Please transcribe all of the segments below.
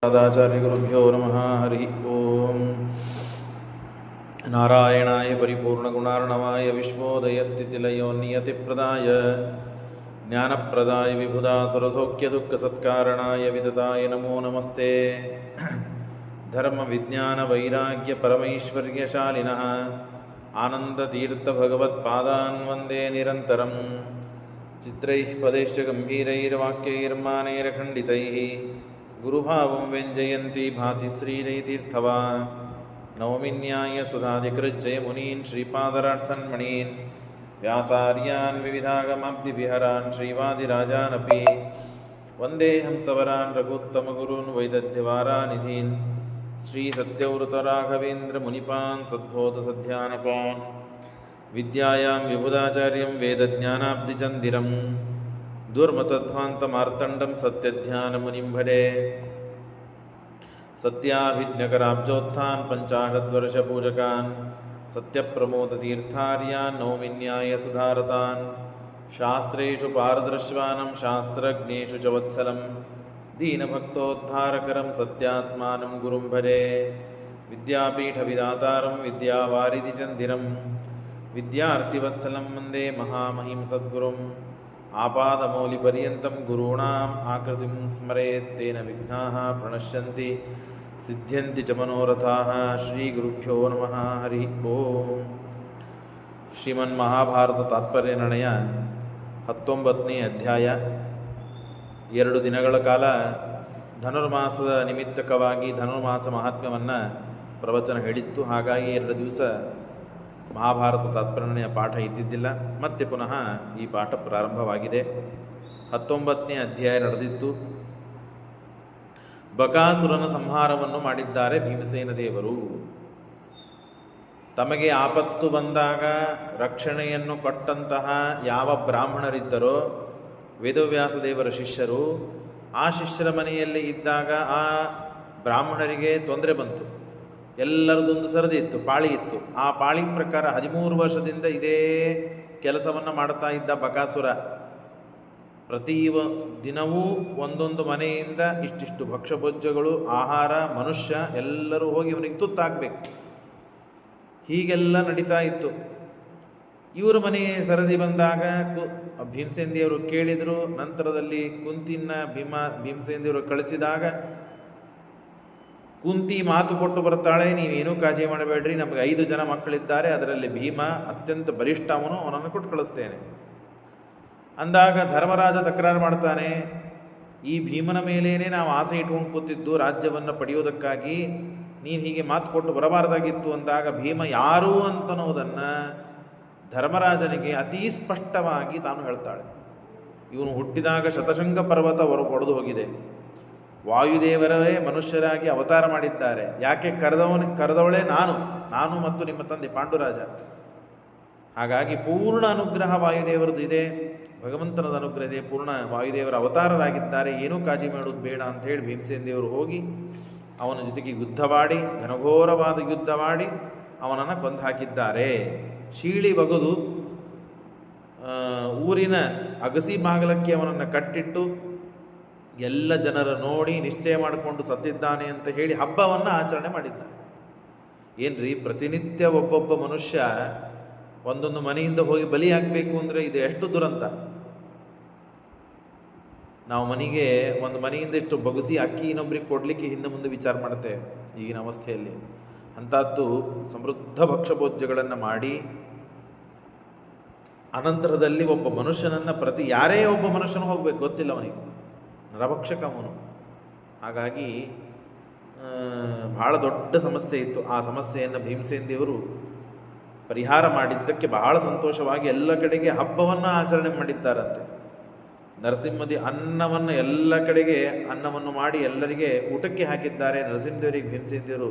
ಆಚಾರ್ಯಗುರುಭ್ಯೋ ನಮಃ. ಹರಿ ಓಂ. ನಾರಾಯಣಾಯ ಪರಿಪೂರ್ಣಗುಣಾರ್ಣವಾಯ ವಿಶ್ವೋದಯಸ್ಥಿತಿಲಯೋ ನಿಯತಿಪ್ರದಾಯ ಜ್ಞಾನಪ್ರದಾಯ ವಿಬುಧಾಸುರಸೌಖ್ಯದುಃಖಸತ್ಕಾರಣಾಯ ವಿತತಾಯ ನಮೋ ನಮಸ್ತೆ. ಧರ್ಮವಿಜ್ಞಾನವೈರಾಗ್ಯಪರಮೈಶ್ವರ್ಯಶಾಲಿನಃ ಆನಂದತೀರ್ಥಭಗವತ್ಪಾದಾನ್ ವಂದೇ ನಿರಂತರಂ. ಚಿತ್ರೈಃ ಪದೈಶ್ಚ ಗಂಭೀರೈರ್ವಾಕ್ಯೈರ್ಮಾನೈರ್ಖಂಡಿತೈಃ ಗುರುಭಾವಂ ವ್ಯಂಜಯಂತಿ ಭಾತಿ ಶ್ರೀಜಯತೀರ್ಥವಾ. ನವಮಿನ್ಯಾಯ ಸುಧಾಧಿಕೃಜ್ಜಯ ಮುನೀನ್ ಶ್ರೀಪಾದರಾಟ್ಸನ್ಮಣೀನ್ ವ್ಯಾಸಾರ್ಯಾನ್ ವಿವಿಧಾಗಮಾಬ್ಧಿವಿಹರಾನ್ ಶ್ರೀವಾದಿರಾಜಾನಪಿ ವಂದೇ ಹಂಸವರಾನ್ ರಘುತ್ತಮಗುರೂನ್ ವೈದಗ್ಧ್ಯವಾರಾನಿಧೀನ್ ಶ್ರೀಸತ್ಯವ್ರತರಾಘವೇಂದ್ರ ಮುನಿಪಾನ್ ಸದ್ಬೋಧಸಧ್ಯಾನಪಾನ್ ವಿದ್ಯಾಯಾಂ ವಿಬುಧಾಚಾರ್ಯಂ ವೇದಜ್ಞಾನಾಬ್ಧಿಚಂದಿರಂ ದುರ್ಮತಧ್ವಾಂತಮಾರ್ತಂಡಂ ಸತ್ಯಧ್ಯಾನಮುನಿಂ ಭಜೆ. ಸತ್ಯಾಭಿಜ್ಞಕರಾಬ್ಜೋತ್ಥಾನ್ ಪಂಚಾಶದ್ವರ್ಷಪೂಜಕಾನ್ ಸತ್ಯಪ್ರಮೋದತೀರ್ಥಾರ್ಯಾನ್ ನೌಮಿನ್ಯಾಯ ಸುಧಾರತಾನ್. ಶಾಸ್ತ್ರೇಷು ಪಾರದರ್ಶ್ವಾನಂ ಶಾಸ್ತ್ರಜ್ಞೇಷು ಚ ವತ್ಸಲಂ ದೀನಭಕ್ತೋದ್ಧಾರಕರಂ ಸತ್ಯಾತ್ಮಾನಂ ಗುರುಂ ಭಜೆ. ವಿದ್ಯಾಪೀಠವಿದಾತಾರಂ ವಿದ್ಯಾವಾರಿಧಿಚಂದಿರಂ ವಿದ್ಯಾರ್ಥಿವತ್ಸಲಂ ವಂದೇ ಮಹಾಮಹಿಂ ಸದ್ಗುರುಂ. ಆಪಾದಮೌಲಿಪರ್ಯಂతం ಗುರುಣಾಂ ಆಕೃತಿಂ ಸ್ಮರೇತ್ ತೇನ ವಿಘ್ನಾಃ ಪ್ರಣಶ್ಯಂತಿ ಸಿದ್ಧ್ಯಂತಿ ಚ ಮನೋರಥಾಃ. ಶ್ರೀಗುರುಭ್ಯೋ ನಮಃ. ಹರಿ ಓಂ. ಶ್ರೀಮನ್ಮಹಾಭಾರತ ತಾತ್ಪರ್ಯನಿರ್ಣಯ 19ನೇ ಅಧ್ಯಾಯ. 2 ದಿನಗಳ ಕಾಲ ಧನುರ್ಮಾಸದ ನಿಮಿತ್ತಕವಾಗಿ ಧನುರ್ಮಾಸ ಮಹಾತ್ಮ್ಯವನ್ನು ಪ್ರವಚನ ಹೇಳಿತ್ತು. ಹಾಗಾಗಿ 2 ದಿವಸ ಮಹಾಭಾರತ ತಾತ್ಪರ್ಯನಿರ್ಣಯ ಪಾಠ ಇದ್ದಿದ್ದಿಲ್ಲ. ಮತ್ತೆ ಪುನಃ ಈ ಪಾಠ ಪ್ರಾರಂಭವಾಗಿದೆ. 19ನೇ ಅಧ್ಯಾಯ ನಡೆದಿತ್ತು. ಬಕಾಸುರನ ಸಂಹಾರವನ್ನು ಮಾಡಿದ್ದಾರೆ ಭೀಮಸೇನ ದೇವರು. ತಮಗೆ ಆಪತ್ತು ಬಂದಾಗ ರಕ್ಷಣೆಯನ್ನು ಕೊಟ್ಟಂತಹ ಯಾವ ಬ್ರಾಹ್ಮಣರಿದ್ದರೋ ವೇದವ್ಯಾಸ ದೇವರ ಶಿಷ್ಯರು, ಆ ಶಿಷ್ಯರ ಮನೆಯಲ್ಲಿ ಇದ್ದಾಗ ಆ ಬ್ರಾಹ್ಮಣರಿಗೆ ತೊಂದರೆ ಬಂತು. ಎಲ್ಲರದೊಂದು ಸರದಿ ಇತ್ತು, ಪಾಳಿ ಇತ್ತು. ಆ ಪಾಳಿ ಪ್ರಕಾರ 13 ವರ್ಷದಿಂದ ಇದೇ ಕೆಲಸವನ್ನು ಮಾಡ್ತಾ ಇದ್ದ ಬಕಾಸುರ ಪ್ರತಿ ದಿನವೂ ಒಂದೊಂದು ಮನೆಯಿಂದ ಇಷ್ಟಿಷ್ಟು ಭಕ್ಷ್ಯಭೋಜ್ಯಗಳು, ಆಹಾರ, ಮನುಷ್ಯ ಎಲ್ಲರೂ ಹೋಗಿ ಇವನಿಗೆ ತುತ್ತಾಗಬೇಕು. ಹೀಗೆಲ್ಲ ನಡೀತಾ ಇತ್ತು. ಇವರು ಮನೆಗೆ ಸರದಿ ಬಂದಾಗ ಭೀಮಸೇನ ದೇವರು ಕೇಳಿದರು. ನಂತರದಲ್ಲಿ ಕುಂತಿನ ಭೀಮಸೇನ ದೇವರು ಕಳಿಸಿದಾಗ ಕುಂತಿ ಮಾತು ಕೊಟ್ಟು ಬರ್ತಾಳೆ, ನೀವೇನೂ ಕಾಳಜಿ ಮಾಡಬೇಡ್ರಿ, ನಮಗೆ 5 ಜನ ಮಕ್ಕಳಿದ್ದಾರೆ, ಅದರಲ್ಲಿ ಭೀಮ ಅತ್ಯಂತ ಬಲಿಷ್ಠ, ಅವನನ್ನು ಕೊಟ್ಟು ಕಳಿಸ್ತೇನೆ ಅಂದಾಗ ಧರ್ಮರಾಜ ತಕರಾರು ಮಾಡ್ತಾನೆ. ಈ ಭೀಮನ ಮೇಲೇನೆ ನಾವು ಆಸೆ ಇಟ್ಕೊಂಡು ಕೂತಿದ್ದು ರಾಜ್ಯವನ್ನು ಪಡೆಯೋದಕ್ಕಾಗಿ, ನೀನು ಹೀಗೆ ಮಾತು ಕೊಟ್ಟು ಬರಬಾರ್ದಾಗಿತ್ತು ಅಂದಾಗ ಭೀಮ ಯಾರು ಅಂತನ್ನೋದನ್ನು ಧರ್ಮರಾಜನಿಗೆ ಅತೀ ಸ್ಪಷ್ಟವಾಗಿ ತಾನು ಹೇಳ್ತಾಳೆ. ಇವನು ಹುಟ್ಟಿದಾಗ ಶತಶೃಂಗ ಪರ್ವತ ಒಡೆದು ಹೋಗಿದೆ. ವಾಯುದೇವರೇ ಮನುಷ್ಯರಾಗಿ ಅವತಾರ ಮಾಡಿದ್ದಾರೆ. ಯಾಕೆ ಕರೆದವಳೇ ನಾನು ಮತ್ತು ನಿಮ್ಮ ತಂದೆ ಪಾಂಡುರಾಜ. ಹಾಗಾಗಿ ಪೂರ್ಣ ಅನುಗ್ರಹ ವಾಯುದೇವರದ್ದು ಇದೆ, ಭಗವಂತನದ ಅನುಗ್ರಹ ಇದೆ, ಪೂರ್ಣ ವಾಯುದೇವರ ಅವತಾರರಾಗಿದ್ದಾರೆ, ಏನೂ ಕಾಳಜಿ ಮಾಡೋದು ಬೇಡ ಅಂತ ಹೇಳಿ ಭೀಮಸೇನ ದೇವರು ಹೋಗಿ ಅವನ ಜೊತೆಗೆ ಯುದ್ಧವಾಡಿ, ಘನಘೋರವಾದ ಯುದ್ಧವಾಡಿ ಅವನನ್ನು ಕೊಂದು ಹಾಕಿದ್ದಾರೆ. ಶೀಳಿ ಬಗೆದು ಊರಿನ ಅಗಸಿ ಬಾಗಲಕ್ಕೆ ಅವನನ್ನು ಕಟ್ಟಿಟ್ಟು ಎಲ್ಲ ಜನರ ನೋಡಿ ನಿಶ್ಚಯ ಮಾಡಿಕೊಂಡು ಸತ್ತಿದ್ದಾನೆ ಅಂತ ಹೇಳಿ ಹಬ್ಬವನ್ನು ಆಚರಣೆ ಮಾಡಿದ್ದಾನೆ. ಏನ್ರಿ, ಪ್ರತಿನಿತ್ಯ ಒಬ್ಬೊಬ್ಬ ಮನುಷ್ಯ ಒಂದೊಂದು ಮನೆಯಿಂದ ಹೋಗಿ ಬಲಿ ಹಾಕಬೇಕು ಅಂದರೆ ಇದು ಎಷ್ಟು ದುರಂತ. ನಾವು ಒಂದು ಮನೆಯಿಂದ ಇಷ್ಟು ಬಗಸಿ ಅಕ್ಕಿ ಇನ್ನೊಬ್ರಿಗೆ ಕೊಡಲಿಕ್ಕೆ ಹಿಂದೆ ಮುಂದೆ ವಿಚಾರ ಮಾಡ್ತೇವೆ ಈಗಿನ ಅವಸ್ಥೆಯಲ್ಲಿ. ಅಂಥದ್ದು ಸಮೃದ್ಧ ಭಕ್ಷ್ಯಭೋಜ್ಯಗಳನ್ನು ಮಾಡಿ ಅನಂತರದಲ್ಲಿ ಒಬ್ಬ ಮನುಷ್ಯನನ್ನು ಯಾರೇ ಒಬ್ಬ ಮನುಷ್ಯನು ಹೋಗ್ಬೇಕು ಗೊತ್ತಿಲ್ಲ, ಅವನಿಗೆ ನರಭಕ್ಷಕ ಅವನು. ಹಾಗಾಗಿ ಬಹಳ ದೊಡ್ಡ ಸಮಸ್ಯೆ ಇತ್ತು. ಆ ಸಮಸ್ಯೆಯನ್ನು ಭೀಮಸೇನ ದೇವರು ಪರಿಹಾರ ಮಾಡಿದ್ದಕ್ಕೆ ಬಹಳ ಸಂತೋಷವಾಗಿ ಎಲ್ಲ ಕಡೆಗೆ ಹಬ್ಬವನ್ನು ಆಚರಣೆ ಮಾಡಿದ್ದಾರಂತೆ. ನರಸಿಂಹದಿ ಅನ್ನವನ್ನು ಎಲ್ಲ ಕಡೆಗೆ ಅನ್ನವನ್ನು ಮಾಡಿ ಎಲ್ಲರಿಗೆ ಊಟಕ್ಕೆ ಹಾಕಿದ್ದಾರೆ. ನರಸಿಂಹದೇವರಿಗೆ ಭೀಮಸೇನ ದೇವರು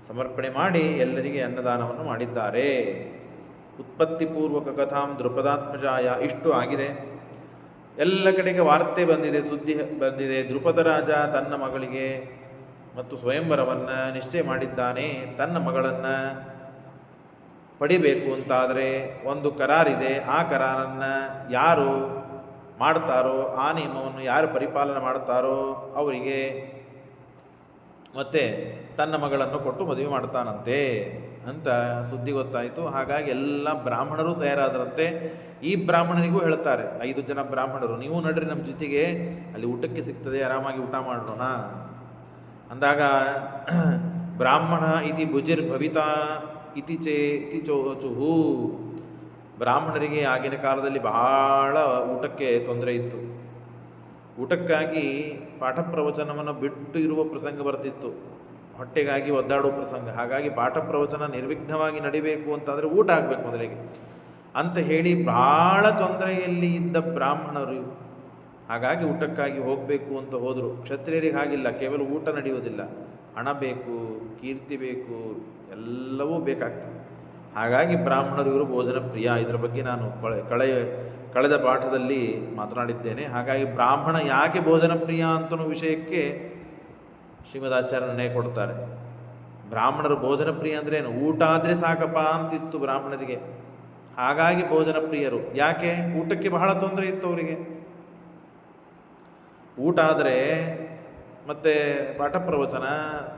ಸಮರ್ಪಣೆ ಮಾಡಿ ಎಲ್ಲರಿಗೆ ಅನ್ನದಾನವನ್ನು ಮಾಡಿದ್ದಾರೆ. ಉತ್ಪತ್ತಿ ಪೂರ್ವಕ ಕಥಾಂ ದೃಪದಾತ್ಮಜಾಯ ಇಷ್ಟು ಆಗಿದೆ. ಎಲ್ಲ ಕಡೆಗೆ ವಾರ್ತೆ ಬಂದಿದೆ, ಸುದ್ದಿ ಬಂದಿದೆ. ದೃಪದ ರಾಜ ತನ್ನ ಮಗಳಿಗೆ ಮತ್ತು ಸ್ವಯಂವರವನ್ನು ನಿಶ್ಚಯ ಮಾಡಿದ್ದಾನೆ. ತನ್ನ ಮಗಳನ್ನು ಪಡಿಬೇಕು ಅಂತಾದರೆ ಒಂದು ಕರಾರಿದೆ. ಆ ಕರಾರನ್ನು ಯಾರು ಮಾಡ್ತಾರೋ, ಆ ನಿಯಮವನ್ನು ಯಾರು ಪರಿಪಾಲನೆ ಮಾಡ್ತಾರೋ ಅವರಿಗೆ ಮತ್ತು ತನ್ನ ಮಗಳನ್ನು ಕೊಟ್ಟು ಮದುವೆ ಮಾಡ್ತಾನಂತೆ ಅಂತ ಸುದ್ದಿ ಗೊತ್ತಾಯಿತು. ಹಾಗಾಗಿ ಎಲ್ಲ ಬ್ರಾಹ್ಮಣರು ತಯಾರಾದರಂತೆ. ಈ ಬ್ರಾಹ್ಮಣನಿಗೂ ಹೇಳ್ತಾರೆ, 5 ಜನ ಬ್ರಾಹ್ಮಣರು, ನೀವು ನಡ್ರಿ ನಮ್ಮ ಜೊತೆಗೆ, ಅಲ್ಲಿ ಊಟಕ್ಕೆ ಸಿಗ್ತದೆ, ಆರಾಮಾಗಿ ಊಟ ಮಾಡೋಣ ಅಂದಾಗ ಬ್ರಾಹ್ಮಣ ಇತಿ ಭುಜಿರ್ಭವಿತಾ ಇತಿ ಚೋಚುಹು. ಬ್ರಾಹ್ಮಣರಿಗೆ ಆಗಿನ ಕಾಲದಲ್ಲಿ ಬಹಳ ಊಟಕ್ಕೆ ತೊಂದರೆ ಇತ್ತು. ಊಟಕ್ಕಾಗಿ ಪಾಠ ಪ್ರವಚನವನ್ನು ಬಿಟ್ಟು ಇರುವ ಪ್ರಸಂಗ ಬರ್ತಿತ್ತು, ಹೊಟ್ಟೆಗಾಗಿ ಒದ್ದಾಡುವ ಪ್ರಸಂಗ. ಹಾಗಾಗಿ ಪಾಠ ಪ್ರವಚನ ನಿರ್ವಿಘ್ನವಾಗಿ ನಡಿಬೇಕು ಅಂತಂದರೆ ಊಟ ಆಗಬೇಕು ಮೊದಲಿಗೆ ಅಂತ ಹೇಳಿ ಬಹಳ ತೊಂದರೆಯಲ್ಲಿ ಇದ್ದ ಬ್ರಾಹ್ಮಣರು ಹಾಗಾಗಿ ಊಟಕ್ಕಾಗಿ ಹೋಗಬೇಕು ಅಂತ ಹೋದರು. ಕ್ಷತ್ರಿಯರಿಗೆ ಹಾಗಿಲ್ಲ, ಕೇವಲ ಊಟ ನಡೆಯುವುದಿಲ್ಲ, ಹಣ ಬೇಕು, ಕೀರ್ತಿ ಬೇಕು, ಎಲ್ಲವೂ ಬೇಕಾಗ್ತದೆ. ಹಾಗಾಗಿ ಬ್ರಾಹ್ಮಣರು ಇವರು ಭೋಜನ ಪ್ರಿಯ. ಇದರ ಬಗ್ಗೆ ನಾನು ಕಳೆದ ಪಾಠದಲ್ಲಿ ಮಾತನಾಡಿದ್ದೇನೆ. ಹಾಗಾಗಿ ಬ್ರಾಹ್ಮಣ ಯಾಕೆ ಭೋಜನ ಪ್ರಿಯ ಅಂತನೂ ವಿಷಯಕ್ಕೆ ಶ್ರೀಮದಾಚಾರ್ಯ ನಿರ್ಣಯ ಕೊಡ್ತಾರೆ. ಬ್ರಾಹ್ಮಣರು ಭೋಜನ ಪ್ರಿಯ ಅಂದ್ರೆ ಏನು? ಊಟ ಆದರೆ ಸಾಕಪ್ಪ ಅಂತಿತ್ತು ಬ್ರಾಹ್ಮಣರಿಗೆ. ಹಾಗಾಗಿ ಭೋಜನ ಪ್ರಿಯರು. ಯಾಕೆ? ಊಟಕ್ಕೆ ಬಹಳ ತೊಂದರೆ ಇತ್ತು ಅವರಿಗೆ. ಊಟ ಆದರೆ ಮತ್ತೆ ಪಾಠ ಪ್ರವಚನ,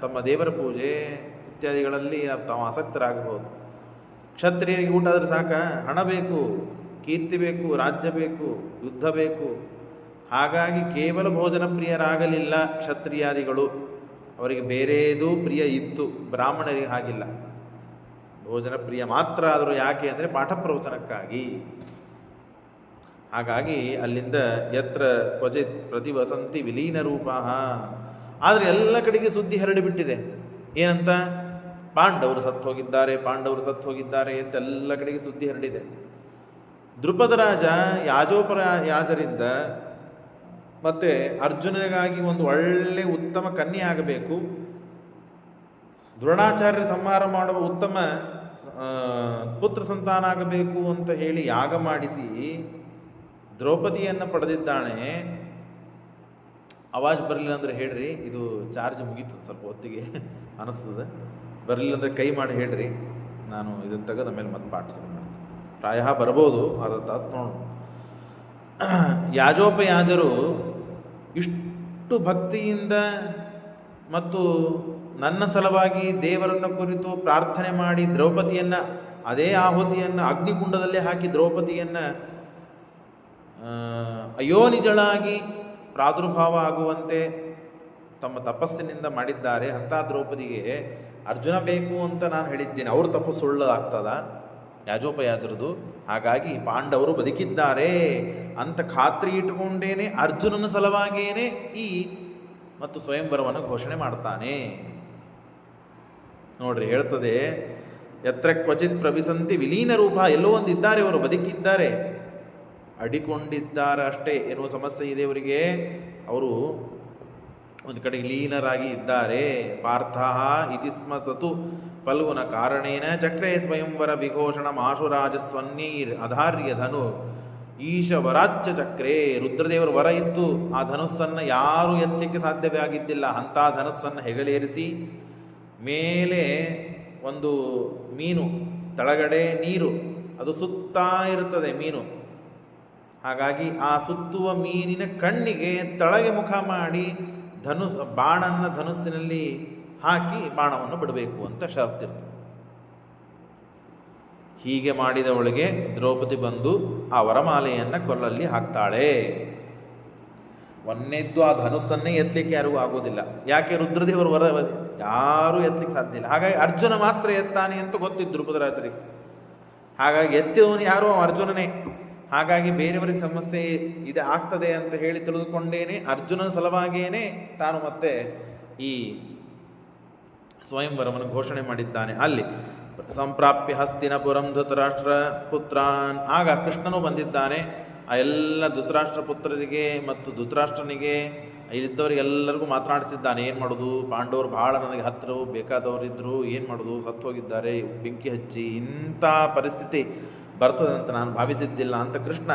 ತಮ್ಮ ದೇವರ ಪೂಜೆ ಇತ್ಯಾದಿಗಳಲ್ಲಿ ತಾವು ಆಸಕ್ತರಾಗಬಹುದು. ಕ್ಷತ್ರಿಯರಿಗೆ ಊಟ ಆದರೆ ಸಾಕ? ಹಣ ಬೇಕು, ಕೀರ್ತಿ ಬೇಕು, ರಾಜ್ಯ ಬೇಕು, ಯುದ್ಧ ಬೇಕು. ಹಾಗಾಗಿ ಕೇವಲ ಭೋಜನ ಪ್ರಿಯರಾಗಲಿಲ್ಲ ಕ್ಷತ್ರಿಯಾದಿಗಳು, ಅವರಿಗೆ ಬೇರೇದೂ ಪ್ರಿಯ ಇತ್ತು. ಬ್ರಾಹ್ಮಣರಿಗೆ ಹಾಗಿಲ್ಲ, ಭೋಜನ ಪ್ರಿಯ ಮಾತ್ರ ಆದರೂ. ಯಾಕೆ ಅಂದರೆ ಪಾಠ ಪ್ರವಚನಕ್ಕಾಗಿ. ಹಾಗಾಗಿ ಅಲ್ಲಿಂದ ಯತ್ರ ಕ್ವಚಿತ್ ಪ್ರತಿವಸಂತಿ ವಿಲೀನ ರೂಪ. ಆದರೆ ಎಲ್ಲ ಕಡೆಗೆ ಸುದ್ದಿ ಹರಡಿಬಿಟ್ಟಿದೆ. ಏನಂತ? ಪಾಂಡವರು ಸತ್ತು ಹೋಗಿದ್ದಾರೆ, ಪಾಂಡವರು ಸತ್ತು ಹೋಗಿದ್ದಾರೆ ಅಂತ ಎಲ್ಲ ಕಡೆಗೆ ಸುದ್ದಿ ಹರಡಿದೆ. ದೃಪದ ರಾಜ ಯಾಜರಿಂದ ಮತ್ತೆ ಅರ್ಜುನನಿಗಾಗಿ ಒಂದು ಒಳ್ಳೆ ಉತ್ತಮ ಕನ್ಯೆ ಆಗಬೇಕು, ದ್ರೋಣಾಚಾರ್ಯ ಸಂಹಾರ ಮಾಡುವ ಉತ್ತಮ ಪುತ್ರ ಸಂತಾನ ಆಗಬೇಕು ಅಂತ ಹೇಳಿ ಯಾಗ ಮಾಡಿಸಿ ದ್ರೌಪದಿಯನ್ನು ಪಡೆದಿದ್ದಾನೆ. ಆವಾಜ್ ಬರಲಿಲ್ಲ ಅಂದರೆ ಹೇಳ್ರಿ, ಇದು ಚಾರ್ಜ್ ಮುಗೀತದೆ ಸ್ವಲ್ಪ ಹೊತ್ತಿಗೆ ಅನಿಸ್ತದೆ. ಬರಲಿಲ್ಲ ಅಂದರೆ ಕೈ ಮಾಡಿ ಹೇಳ್ರಿ, ನಾನು ಇದನ್ನು ತೆಗೆದ ಮೇಲೆ ಮತ್ತೆ ಪಾಠ ಶುರು ಮಾಡ್ತೀನಿ. ಪ್ರಾಯ ಬರ್ಬೋದು, ಅರ್ಧ ತಾಸು ನೋಡು. ಯಾಜೋಪಯಾಜರು ಇಷ್ಟು ಭಕ್ತಿಯಿಂದ ಮತ್ತು ನನ್ನ ಸಲುವಾಗಿ ದೇವರನ್ನು ಕುರಿತು ಪ್ರಾರ್ಥನೆ ಮಾಡಿ ದ್ರೌಪದಿಯನ್ನು, ಅದೇ ಆಹುತಿಯನ್ನು ಅಗ್ನಿಕುಂಡದಲ್ಲೇ ಹಾಕಿ ದ್ರೌಪದಿಯನ್ನು ಅಯೋನಿಜಳಾಗಿ ಪ್ರಾದುರ್ಭಾವ ಆಗುವಂತೆ ತಮ್ಮ ತಪಸ್ಸಿನಿಂದ ಮಾಡಿದ್ದಾರೆ. ಅಂಥ ದ್ರೌಪದಿಗೆ ಅರ್ಜುನ ಬೇಕು ಅಂತ ನಾನು ಹೇಳಿದ್ದೇನೆ, ಅವ್ರ ತಪಸ್ಸು ಸುಳ್ಳಾಗ್ತದ ಯಾಜೋಪಯಾಜರದು. ಹಾಗಾಗಿ ಪಾಂಡವರು ಬದುಕಿದ್ದಾರೆ ಅಂತ ಖಾತ್ರಿ ಇಟ್ಟುಕೊಂಡೇನೆ ಅರ್ಜುನನ ಸಲುವಾಗಿಯೇ ಈ ಮತ್ತು ಸ್ವಯಂವರವನ್ನು ಘೋಷಣೆ ಮಾಡ್ತಾನೆ. ನೋಡ್ರಿ, ಹೇಳ್ತದೆ ಯತ್ರ ಕ್ವಚಿತ್ ಪ್ರವಿಸಂತಿ ವಿಲೀನ ರೂಪ. ಎಲ್ಲೋ ಒಂದಿದ್ದಾರೆ, ಅವರು ಬದುಕಿದ್ದಾರೆ, ಅಡಿಕೊಂಡಿದ್ದಾರೆ ಅಷ್ಟೇ ಎನ್ನುವ ಸಮಸ್ಯೆ ಇದೆ ಅವರಿಗೆ. ಅವರು ಒಂದು ಕಡೆ ಲೀನರಾಗಿ ಇದ್ದಾರೆ. ಪಾರ್ಥ ಇತಿ ಸ್ಮ ತತು ಫಲ್ಗುನ ಕಾರಣೇನ ಚಕ್ರೇ ಸ್ವಯಂವರ ವಿಘೋಷಣ ಮಾಶುರಾಜಸ್ವನ್ಯೈರ್ ಅಧಾರ್ಯ ಧನು ಈಶವರಾಜ್ಯ ಚಕ್ರೇ. ರುದ್ರದೇವರ ವರ ಇತ್ತು, ಆ ಧನುಸ್ಸನ್ನು ಯಾರೂ ಎತ್ತಲಿಕ್ಕೆ ಸಾಧ್ಯವೇ ಆಗಿದ್ದಿಲ್ಲ. ಅಂಥ ಧನುಸ್ಸನ್ನು ಹೆಗಲೇರಿಸಿ ಮೇಲೆ ಒಂದು ಮೀನು, ತಳಗಡೆ ನೀರು, ಅದು ಸುತ್ತಾ ಇರುತ್ತದೆ ಮೀನು. ಹಾಗಾಗಿ ಆ ಸುತ್ತುವ ಮೀನಿನ ಕಣ್ಣಿಗೆ ತಳಗೆ ಮುಖ ಮಾಡಿ ಧನುಸ್ಸಿನಲ್ಲಿ ಹಾಕಿ ಬಾಣವನ್ನು ಬಿಡಬೇಕು ಅಂತ ಷರತ್ತಿರ್ತದೆ. ಹೀಗೆ ಮಾಡಿದವಳಿಗೆ ದ್ರೌಪದಿ ಬಂದು ಆ ವರಮಾಲೆಯನ್ನು ಕೊಲ್ಲಲ್ಲಿ ಹಾಕ್ತಾಳೆ. ಒಂದನೇದ್ದು, ಆ ಧನುಸ್ಸನ್ನೇ ಎತ್ತಲಿಕ್ಕೆ ಯಾರಿಗೂ ಆಗೋದಿಲ್ಲ. ಯಾಕೆ? ರುದ್ರದೇವರು ವರ ಯಾರೂ ಎತ್ತಲಿಕ್ಕೆ ಸಾಧ್ಯ ಇಲ್ಲ. ಹಾಗಾಗಿ ಅರ್ಜುನ ಮಾತ್ರ ಎತ್ತಾನೆ ಅಂತ ಗೊತ್ತಿದ್ದು ದ್ರುಪದರಾಜರಿಗೆ. ಹಾಗಾಗಿ ಎತ್ತಿದವನು ಯಾರೋ ಅರ್ಜುನನೇ. ಹಾಗಾಗಿ ಬೇರೆಯವರಿಗೆ ಸಮಸ್ಯೆ ಇದೆ ಆಗ್ತದೆ ಅಂತ ಹೇಳಿ ತಿಳಿದುಕೊಂಡೇನೆ ಅರ್ಜುನನ ಸಲುವಾಗಿಯೇ ತಾನು ಮತ್ತೆ ಈ ಸ್ವಯಂವರವನ್ನು ಘೋಷಣೆ ಮಾಡಿದ್ದಾನೆ. ಅಲ್ಲಿ ಸಂಪ್ರಾಪ್ಯ ಹಸ್ತಿನಪುರಂ ಧೃತರಾಷ್ಟ್ರ ಪುತ್ರಾನ್. ಆಗ ಕೃಷ್ಣನು ಬಂದಿದ್ದಾನೆ. ಆ ಎಲ್ಲ ಧೃತರಾಷ್ಟ್ರ ಪುತ್ರರಿಗೆ ಮತ್ತು ಧೃತರಾಷ್ಟ್ರನಿಗೆ ಇಲ್ಲಿದ್ದವರಿಗೆಲ್ಲರಿಗೂ ಮಾತನಾಡಿಸಿದ್ದಾನೆ. ಏನು ಮಾಡೋದು, ಪಾಂಡವರು ಬಹಳ ನನಗೆ ಹತ್ತಿರವು ಬೇಕಾದವರಿದ್ದರು, ಏನು ಮಾಡೋದು, ಸತ್ತು ಹೋಗಿದ್ದಾರೆ, ಬೆಂಕಿ ಹಚ್ಚಿ ಇಂಥ ಪರಿಸ್ಥಿತಿ ಬರ್ತದೆ ಅಂತ ನಾನು ಭಾವಿಸಿದ್ದಿಲ್ಲ ಅಂತ ಕೃಷ್ಣ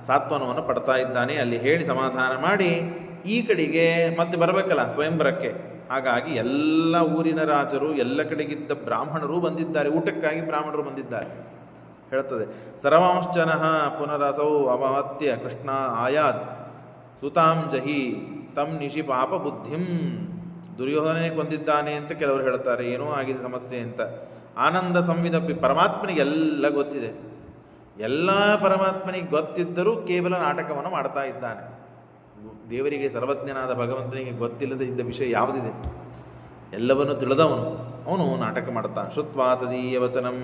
ಸಾತ್ವನವನ್ನು ಪಡ್ತಾ ಇದ್ದಾನೆ. ಅಲ್ಲಿ ಹೇಳಿ ಸಮಾಧಾನ ಮಾಡಿ ಈ ಕಡೆಗೆ ಮತ್ತೆ ಬರಬೇಕಲ್ಲ ಸ್ವಯಂವರಕ್ಕೆ. ಹಾಗಾಗಿ ಎಲ್ಲ ಊರಿನ ರಾಜರು, ಎಲ್ಲ ಕಡೆಗಿದ್ದ ಬ್ರಾಹ್ಮಣರು ಬಂದಿದ್ದಾರೆ, ಊಟಕ್ಕಾಗಿ ಬ್ರಾಹ್ಮಣರು ಬಂದಿದ್ದಾರೆ. ಹೇಳ್ತದೆ, ಸರ್ವಾಂಶ್ಚನಃ ಪುನರಸೌ ಅವಹತ್ಯ ಕೃಷ್ಣ ಆಯಾದ್ ಸುತಾಂ ಜಹಿ ತಂ ನಿಶಿ ಪಾಪ ಬುದ್ಧಿಂ. ದುರ್ಯೋಧನೇ ಕೊಂದಿದ್ದಾನೆ ಅಂತ ಕೆಲವರು ಹೇಳ್ತಾರೆ, ಏನೋ ಆಗಿದೆ ಸಮಸ್ಯೆ ಅಂತ. ಆನಂದ ಸಂವಿದಪ್ಪಿ, ಪರಮಾತ್ಮನಿಗೆ ಎಲ್ಲ ಗೊತ್ತಿದೆ. ಎಲ್ಲ ಪರಮಾತ್ಮನಿಗೆ ಗೊತ್ತಿದ್ದರೂ ಕೇವಲ ನಾಟಕವನ್ನು ಮಾಡ್ತಾ ಇದ್ದಾನೆ. ದೇವರಿಗೆ, ಸರ್ವಜ್ಞನಾದ ಭಗವಂತನಿಗೆ ಗೊತ್ತಿಲ್ಲದೆ ಇದ್ದ ವಿಷಯ ಯಾವುದಿದೆ? ಎಲ್ಲವನ್ನು ತಿಳಿದವನು ಅವನು ನಾಟಕ ಮಾಡ್ತಾನೆ. ಶ್ರುತ್ವಾ ತದೀಯ ವಚನಂ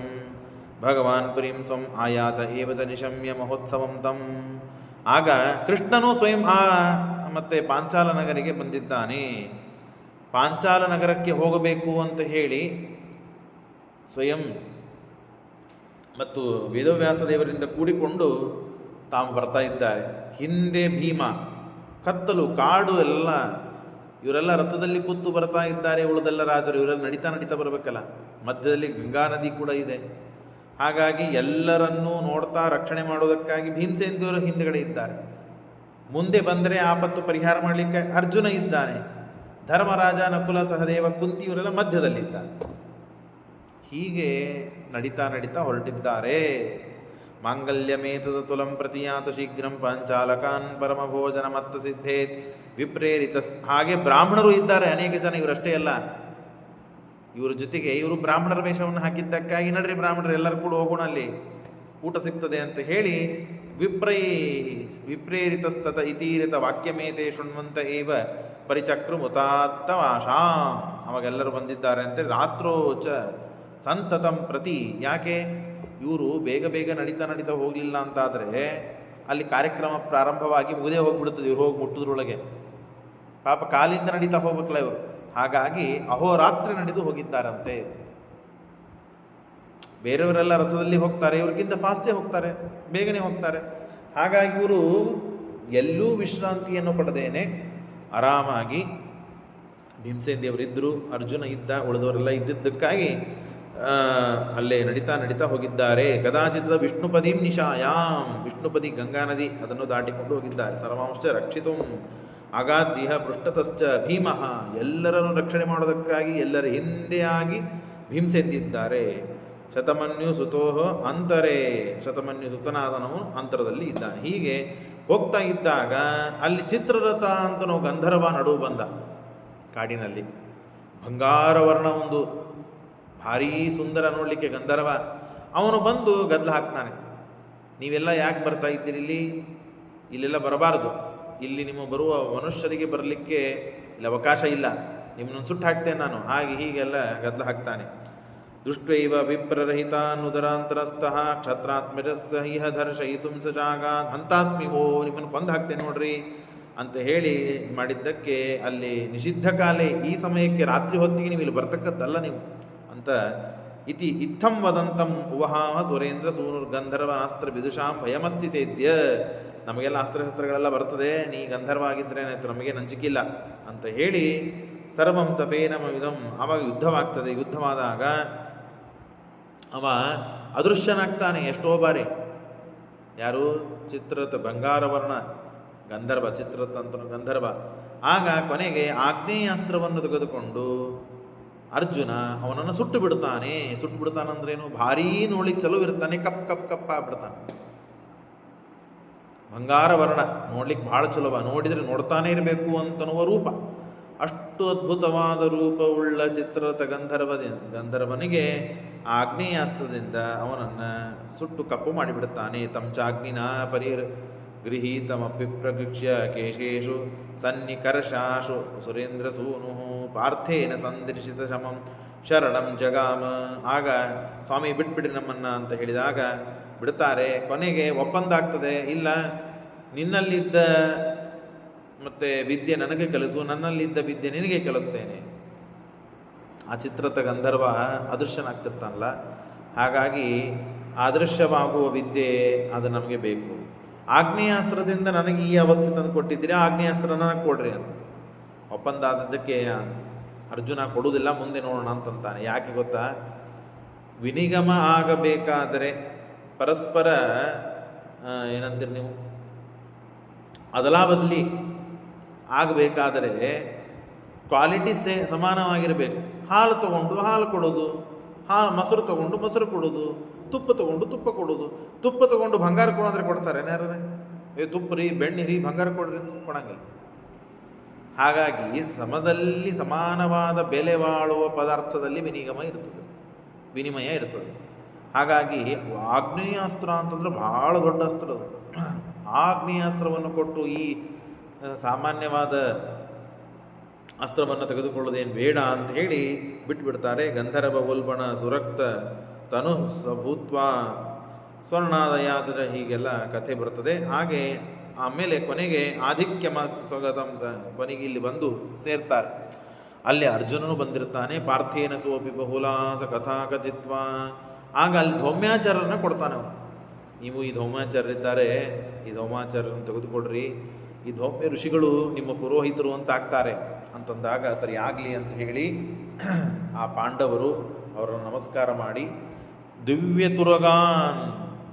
ಭಗವಾನ್ ಪುರೀಂ ಸ್ವಂ ಆಯಾತ ಏವಚ ನಿಶಮ್ಯ ಮಹೋತ್ಸವಂ ತಂ. ಆಗ ಕೃಷ್ಣನು ಸ್ವಯಂ ಮತ್ತೆ ಪಾಂಚಾಲ ನಗರಿಗೆ ಬಂದಿದ್ದಾನೆ. ಪಾಂಚಾಲ ನಗರಕ್ಕೆ ಹೋಗಬೇಕು ಅಂತ ಹೇಳಿ ಸ್ವಯಂ ಮತ್ತು ವೇದವ್ಯಾಸ ದೇವರಿಂದ ಕೂಡಿಕೊಂಡು ತಾವು ಬರ್ತಾ ಇದ್ದಾರೆ. ಹಿಂದೆ ಭೀಮ, ಕತ್ತಲು, ಕಾಡು ಎಲ್ಲ, ಇವರೆಲ್ಲ ರಥದಲ್ಲಿ ಕೂತು ಬರ್ತಾ ಇದ್ದಾರೆ. ಉಳಿದೆಲ್ಲ ರಾಜರು ಇವರೆಲ್ಲ ನಡೀತಾ ಬರಬೇಕಲ್ಲ. ಮಧ್ಯದಲ್ಲಿ ಗಂಗಾ ನದಿ ಕೂಡ ಇದೆ. ಹಾಗಾಗಿ ಎಲ್ಲರನ್ನೂ ನೋಡ್ತಾ ರಕ್ಷಣೆ ಮಾಡೋದಕ್ಕಾಗಿ ಭೀಮಸೇನ ದೇವರು ಹಿಂದುಗಡೆ ಇದ್ದಾರೆ. ಮುಂದೆ ಬಂದರೆ ಆಪತ್ತು ಪರಿಹಾರ ಮಾಡಲಿಕ್ಕೆ ಅರ್ಜುನ ಇದ್ದಾನೆ. ಧರ್ಮರಾಜ, ನಕುಲ, ಸಹದೇವ, ಕುಂತಿ ಇವರೆಲ್ಲ ಮಧ್ಯದಲ್ಲಿದ್ದಾರೆ. ಹೀಗೆ ನಡೀತಾ ಹೊರಟಿದ್ದಾರೆ. ಮಾಂಗಲ್ಯಮೇತದ ತುಲಂ ಪ್ರತಿಯಾತ ಶೀಘ್ರಂ ಪಾಂಚಾಲಕಾನ್ ಪರಮಭೋಜನ ಮತ್ತ ಸಿದ್ಧೇತ್ ವಿಪ್ರೇರಿತ. ಹಾಗೆ ಬ್ರಾಹ್ಮಣರು ಇದ್ದಾರೆ ಅನೇಕ ಜನ. ಇವರಷ್ಟೇ ಅಲ್ಲ, ಇವರ ಜೊತೆಗೆ ಇವರು ಬ್ರಾಹ್ಮಣರ ವೇಷವನ್ನು ಹಾಕಿದ್ದಕ್ಕಾಗಿ ನಡ್ರಿ ಬ್ರಾಹ್ಮಣರು ಎಲ್ಲರೂ ಕೂಡ ಹೋಗೋಣ, ಅಲ್ಲಿ ಊಟ ಸಿಗ್ತದೆ ಅಂತ ಹೇಳಿ ವಿಪ್ರೇರಿತಸ್ತತ ಇತೀರಿತ ವಾಕ್ಯಮೇತೆ ಶೃಣ್ವಂತ ಏವ ಪರಿಚಕ್ರು ಮುತಾತ್ತವಾಶಾಂ. ಅವಾಗೆಲ್ಲರೂ ಬಂದಿದ್ದಾರೆ ಅಂತ ರಾತ್ರೋಚ ಸಂತತಂ ಪ್ರತಿ. ಯಾಕೆ ಇವರು ಬೇಗ ನಡೀತಾ ಹೋಗಲಿಲ್ಲ ಅಂತಾದರೆ ಅಲ್ಲಿ ಕಾರ್ಯಕ್ರಮ ಪ್ರಾರಂಭವಾಗಿ ಮುಗದೇ ಹೋಗ್ಬಿಡ್ತದೆ. ಇವ್ರು ಹೋಗಿ ಮುಟ್ಟುದ್ರೊಳಗೆ ಪಾಪ ಕಾಲಿಂದ ನಡೀತಾ ಹೋಗ್ಬೇಕಲ್ಲ ಇವರು. ಹಾಗಾಗಿ ಅಹೋರಾತ್ರಿ ನಡೆದು ಹೋಗಿದ್ದಾರಂತೆ. ಬೇರೆಯವರೆಲ್ಲ ರಥದಲ್ಲಿ ಹೋಗ್ತಾರೆ, ಇವ್ರಿಗಿಂತ ಫಾಸ್ಟೇ ಹೋಗ್ತಾರೆ, ಬೇಗನೆ ಹೋಗ್ತಾರೆ. ಹಾಗಾಗಿ ಇವರು ಎಲ್ಲೂ ವಿಶ್ರಾಂತಿಯನ್ನು ಪಡೆದೇನೆ ಆರಾಮಾಗಿ, ಭೀಮಸೇನ ದೇವರಿದ್ದರು, ಅರ್ಜುನ ಇದ್ದ, ಉಳಿದವರೆಲ್ಲ ಇದ್ದಿದ್ದಕ್ಕಾಗಿ ಅಲ್ಲೇ ನಡೀತಾ ಹೋಗಿದ್ದಾರೆ. ಕದಾಚಿತ ವಿಷ್ಣುಪದಿಂ ನಿಶಾಯಾಂ, ವಿಷ್ಣುಪದಿ ಗಂಗಾ ನದಿ, ಅದನ್ನು ದಾಟಿಕೊಂಡು ಹೋಗಿದ್ದಾರೆ. ಸರ್ವಾಂಶ ರಕ್ಷಿತು ಅಗಾದ್ಯ ಪೃಷ್ಠತಶ್ಚ ಭೀಮಃ, ಎಲ್ಲರನ್ನು ರಕ್ಷಣೆ ಮಾಡೋದಕ್ಕಾಗಿ ಎಲ್ಲರ ಹಿಂದೆಯಾಗಿ ಭೀಮಸೇಂದಿದ್ದಾರೆ. ಶತಮನ್ಯು ಸುತೋಹ ಅಂತರೇ, ಶತಮನ್ಯು ಸುತನಾದನವು ಅಂತರದಲ್ಲಿ ಇದ್ದಾನೆ. ಹೀಗೆ ಹೋಗ್ತಾ ಇದ್ದಾಗ ಅಲ್ಲಿ ಚಿತ್ರರಥ ಅಂತ ನಾವು ಗಂಧರ್ವ ನಡುವು ಬಂದ. ಕಾಡಿನಲ್ಲಿ ಬಂಗಾರ ವರ್ಣ, ಒಂದು ಭಾರೀ ಸುಂದರ ನೋಡಲಿಕ್ಕೆ ಗಂಧರ್ವ. ಅವನು ಬಂದು ಗದ್ದಲ ಹಾಕ್ತಾನೆ. ನೀವೆಲ್ಲ ಯಾಕೆ ಬರ್ತಾ ಇದ್ದೀರಿ ಇಲ್ಲೆಲ್ಲ ಬರಬಾರದು, ಇಲ್ಲಿ ನಿಮ್ಮ ಬರುವ ಮನುಷ್ಯರಿಗೆ ಬರಲಿಕ್ಕೆ ಇಲ್ಲಿ ಅವಕಾಶ ಇಲ್ಲ, ನಿಮ್ಮನ್ನು ಸುಟ್ಟು ಹಾಕ್ತೇನೆ ನಾನು, ಹಾಗೆ ಹೀಗೆಲ್ಲ ಗದ್ದಲ ಹಾಕ್ತಾನೆ. ದೃಷ್ಟೈವ ವಿಪ್ರರಹಿತಾನುದರಾಂತರಸ್ಥಃ ಕ್ಷತ್ರಾತ್ಮಜಸ್ಸ ಇಹ ದರ್ಶಯಿತುಂ ಸಜಾಗಾತ್. ಹಂತಾಸ್ಮಿ, ಓ ನಿಮ್ಮನ್ನು ಕೊಂದು ಹಾಕ್ತೇನೆ ನೋಡ್ರಿ ಅಂತ ಹೇಳಿ ಮಾಡಿದ್ದಕ್ಕೆ ಅಲ್ಲಿ ನಿಷಿದ್ಧ ಕಾಲೇ, ಈ ಸಮಯಕ್ಕೆ ರಾತ್ರಿ ಹೊತ್ತಿಗೆ ನೀವು ಇಲ್ಲಿ ಬರ್ತಕ್ಕದ್ದಲ್ಲ ನೀವು ಅಂತ ಇತಿ ಇತ್ತಂ ವದಂತಂ ಉವಹಾಮ ಸುರೇಂದ್ರ ಸೂನುರ್ಗಂಧರ್ವ ಅಸ್ತ್ರ ವಿದುಷಾಂ ಭಯಮಸ್ತಿತೇದ್ಯ. ನಮಗೆಲ್ಲ ಅಸ್ತ್ರಶಸ್ತ್ರಗಳೆಲ್ಲ ಬರ್ತದೆ, ನೀ ಗಂಧರ್ವ ಆಗಿದ್ರೇನಾಯ್ತು, ನಮಗೆ ನಂಚಿಕಿಲ್ಲ ಅಂತ ಹೇಳಿ ಸರ್ವಂ ಸಫೇನಮಿದಂ. ಆವಾಗ ಯುದ್ಧವಾಗ್ತದೆ. ಯುದ್ಧವಾದಾಗ ಅವ ಅದೃಶ್ಯನಾಗ್ತಾನೆ ಎಷ್ಟೋ ಬಾರಿ. ಯಾರು? ಚಿತ್ರರಥ, ಬಂಗಾರವರ್ಣ ಗಂಧರ್ವ, ಚಿತ್ರರಥ ಅಂತ ಗಂಧರ್ವ. ಆಗ ಕೊನೆಗೆ ಆಗ್ನೇಯಾಸ್ತ್ರವನ್ನು ತೆಗೆದುಕೊಂಡು ಅರ್ಜುನ ಅವನನ್ನು ಸುಟ್ಟು ಬಿಡ್ತಾನಂದ್ರೇನು? ಭಾರೀ ನೋಡ್ಲಿಕ್ಕೆ ಚಲೋ ಇರ್ತಾನೆ, ಕಪ್ಪ ಆಗ್ಬಿಡ್ತಾನೆ. ಬಂಗಾರ ವರ್ಣ ನೋಡ್ಲಿಕ್ಕೆ ಭಾಳ ಚಲೋವ, ನೋಡಿದರೆ ನೋಡ್ತಾನೆ ಇರಬೇಕು ಅಂತನ್ನುವ ರೂಪ. ಅಷ್ಟು ಅದ್ಭುತವಾದ ರೂಪವುಳ್ಳ ಚಿತ್ರರಥ ಗಂಧರ್ವನಿಗೆ ಆಗ್ನೇಯಾಸ್ತ್ರದಿಂದ ಅವನನ್ನು ಸುಟ್ಟು ಕಪ್ಪು ಮಾಡಿಬಿಡುತ್ತಾನೆ. ತಂಚಾಗ್ನಿನ ಗೃಹೀತಮಪಿ ಪ್ರಗೃಕ್ಷ್ಯ ಕೇಶೇಶು ಸನ್ನಿಕರ್ಷಾಶು ಸುರೇಂದ್ರ ಸೂನು ಪಾರ್ಥೇನ ಸಂದರ್ಶಿತ ಶಮಂ ಶರಣಂ ಜಗಾಮ. ಆಗ ಸ್ವಾಮಿ ಬಿಟ್ಬಿಡ್ರಿ ನಮ್ಮನ್ನ ಅಂತ ಹೇಳಿದಾಗ ಬಿಡ್ತಾರೆ. ಕೊನೆಗೆ ಒಪ್ಪಂದ ಆಗ್ತದೆ, ಇಲ್ಲ ನಿನ್ನಲ್ಲಿದ್ದ ಮತ್ತೆ ವಿದ್ಯೆ ನನಗೆ ಕಲಿಸು, ನನ್ನಲ್ಲಿದ್ದ ವಿದ್ಯೆ ನಿನಗೆ ಕಲಿಸ್ತೇನೆ. ಆ ಚಿತ್ರರಥ ಗಂಧರ್ವ ಅದೃಶ್ಯನಾಗ್ತಿರ್ತಾನಲ್ಲ, ಹಾಗಾಗಿ ಅದೃಶ್ಯವಾಗುವ ವಿದ್ಯೆ ಅದು ನಮಗೆ ಬೇಕು. ಆಗ್ನೇಯಾಸ್ತ್ರದಿಂದ ನನಗೆ ಈ ಅವಸ್ಥೆ ತಂದು ಕೊಟ್ಟಿದ್ದೀರಿ, ಆಗ್ನೇಯಾಸ್ತ್ರ ನನಗೆ ಕೊಡ್ರಿ ಅಂತ ಒಪ್ಪಂದ ಆದದ್ದಕ್ಕೆ ಅರ್ಜುನ ಕೊಡುವುದಿಲ್ಲ, ಮುಂದೆ ನೋಡೋಣ ಅಂತಂತಾನೆ. ಯಾಕೆ ಗೊತ್ತಾ? ವಿನಿಗಮ ಆಗಬೇಕಾದರೆ ಪರಸ್ಪರ ಏನಂತೀರಿ ನೀವು, ಅದಲಾ ಬದಲಿ ಆಗಬೇಕಾದರೆ ಕ್ವಾಲಿಟಿ ಸಮಾನವಾಗಿರಬೇಕು. ಹಾಲು ತಗೊಂಡು ಹಾಲು ಕೊಡೋದು, ಮೊಸರು ತಗೊಂಡು ಮೊಸರು ಕೊಡೋದು, ತುಪ್ಪ ತಗೊಂಡು ತುಪ್ಪ ಕೊಡೋದು. ತುಪ್ಪ ತಗೊಂಡು ಬಂಗಾರ ಕೊಡೋದ್ರೆ ಕೊಡ್ತಾರೆ ಯಾರೇ? ತುಪ್ಪ ರೀ, ಬೆಣ್ಣೆ ರೀ, ಬಂಗಾರ ಕೊಡ್ರಿ ಅಂತ ಕೊಡಂಗಿಲ್ಲ. ಹಾಗಾಗಿ ಸಮದಲ್ಲಿ ಸಮಾನವಾದ ಬೆಲೆ ಬಾಳುವ ಪದಾರ್ಥದಲ್ಲಿ ವಿನಿಮಯ ಇರ್ತದೆ. ಹಾಗಾಗಿ ಆಗ್ನೇಯಾಸ್ತ್ರ ಅಂತಂದ್ರೆ ಬಹಳ ದೊಡ್ಡ ಅಸ್ತ್ರ ಅದು. ಆಗ್ನೇಯಾಸ್ತ್ರವನ್ನು ಕೊಟ್ಟು ಈ ಸಾಮಾನ್ಯವಾದ ಅಸ್ತ್ರವನ್ನು ತೆಗೆದುಕೊಳ್ಳೋದೇನು ಬೇಡ ಅಂತ ಹೇಳಿ ಬಿಟ್ಬಿಡ್ತಾರೆ. ಗಂಧರ್ವ ಉಲ್ಬಣ ಸುರಕ್ತ ತನು ಸಭೂತ್ವ ಸ್ವರ್ಣಾದಯಾತ ಹೀಗೆಲ್ಲ ಕಥೆ ಬರ್ತದೆ. ಹಾಗೆ ಆಮೇಲೆ ಕೊನೆಗೆ ಆಧಿಕ್ಯ ಸ್ವಗತಂ ಕೊನೆಗೆ ಇಲ್ಲಿ ಬಂದು ಸೇರ್ತಾರೆ. ಅಲ್ಲಿ ಅರ್ಜುನನು ಬಂದಿರ್ತಾನೆ. ಪಾರ್ಥೇನ ಸೋಪಿ ಬಹುಲಾಸ ಕಥಾ ಕಥಿತ್ವ. ಆಗ ಅಲ್ಲಿ ಧೌಮ್ಯಾಚಾರ್ಯರನ್ನ ಕೊಡ್ತಾನೆ ಅವನು. ನೀವು ಈ ಧೌಮ್ಯಾಚಾರ್ಯರಿದ್ದಾರೆ, ಈ ಧೌಮ್ಯಾಚಾರ್ಯರನ್ನು ತೆಗೆದುಕೊಡ್ರಿ, ಈ ಧೌಮ್ಯ ಋಷಿಗಳು ನಿಮ್ಮ ಪುರೋಹಿತರು ಅಂತ ಆಗ್ತಾರೆ ಅಂತಂದಾಗ ಸರಿ ಆಗಲಿ ಅಂತ ಹೇಳಿ ಆ ಪಾಂಡವರು ಅವರನ್ನು ನಮಸ್ಕಾರ ಮಾಡಿ ದಿವ್ಯ ತುರಗಾನ್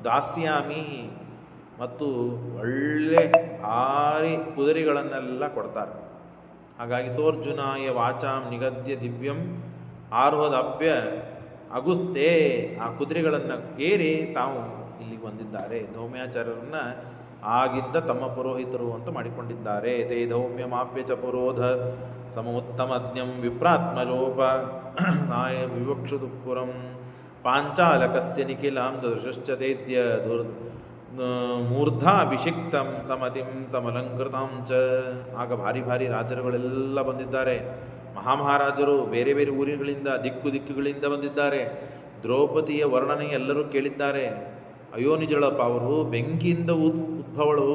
ದಾಸ್ಯಾಮಿ ಮತ್ತು ಒಳ್ಳೆ ಭಾರಿ ಕುದುರೆಗಳನ್ನೆಲ್ಲ ಕೊಡ್ತಾರೆ. ಹಾಗಾಗಿ ಸೋರ್ಜುನಾಯ ವಾಚಾಂ ನಿಗದ್ಯ ದಿವ್ಯಂ ಆರೋಹದಭ್ಯ ಅಗುಸ್ತೆ. ಆ ಕುದುರೆಗಳನ್ನು ಏರಿ ತಾವು ಇಲ್ಲಿಗೆ ಬಂದಿದ್ದಾರೆ. ಧೌಮ್ಯಾಚಾರ್ಯರನ್ನ ಆಗಿದ್ದ ತಮ್ಮ ಪುರೋಹಿತರು ಅಂತ ಮಾಡಿಕೊಂಡಿದ್ದಾರೆ. ತೇ ಧೌಮ್ಯಮಾಪ್ಯ ಚ ಪುರೋಧ ಸಮುತ್ತಮಜ್ಞಂ ವಿಪ್ರಾತ್ಮಜೋಪ ನಾಯ ವಿವಕ್ಷುದು ಪುರಂ ಪಾಂಚಾಲಕಸ್ಯ ನಿಖಿಲಾಂ ದೃಶ್ಚ ತೇದ್ಯ ಮೂರ್ಧಾಭಿಷಿಕ್ತಂ ಸಮತಿಂ ಸಮಲಂಕೃತಾಂ ಚ. ಆಗ ಭಾರಿ ಭಾರಿ ರಾಜರುಗಳೆಲ್ಲ ಬಂದಿದ್ದಾರೆ. ಮಹಾಮಹಾರಾಜರು ಬೇರೆ ಬೇರೆ ಊರುಗಳಿಂದ ದಿಕ್ಕುಗಳಿಂದ ಬಂದಿದ್ದಾರೆ. ದ್ರೌಪದಿಯ ವರ್ಣನೆ ಎಲ್ಲರೂ ಕೇಳಿದ್ದಾರೆ. ಅಯ್ಯೋ ನಿಜಳಪ್ಪ, ಅವರು ಬೆಂಕಿಯಿಂದ ಉದ್ಭವಳು,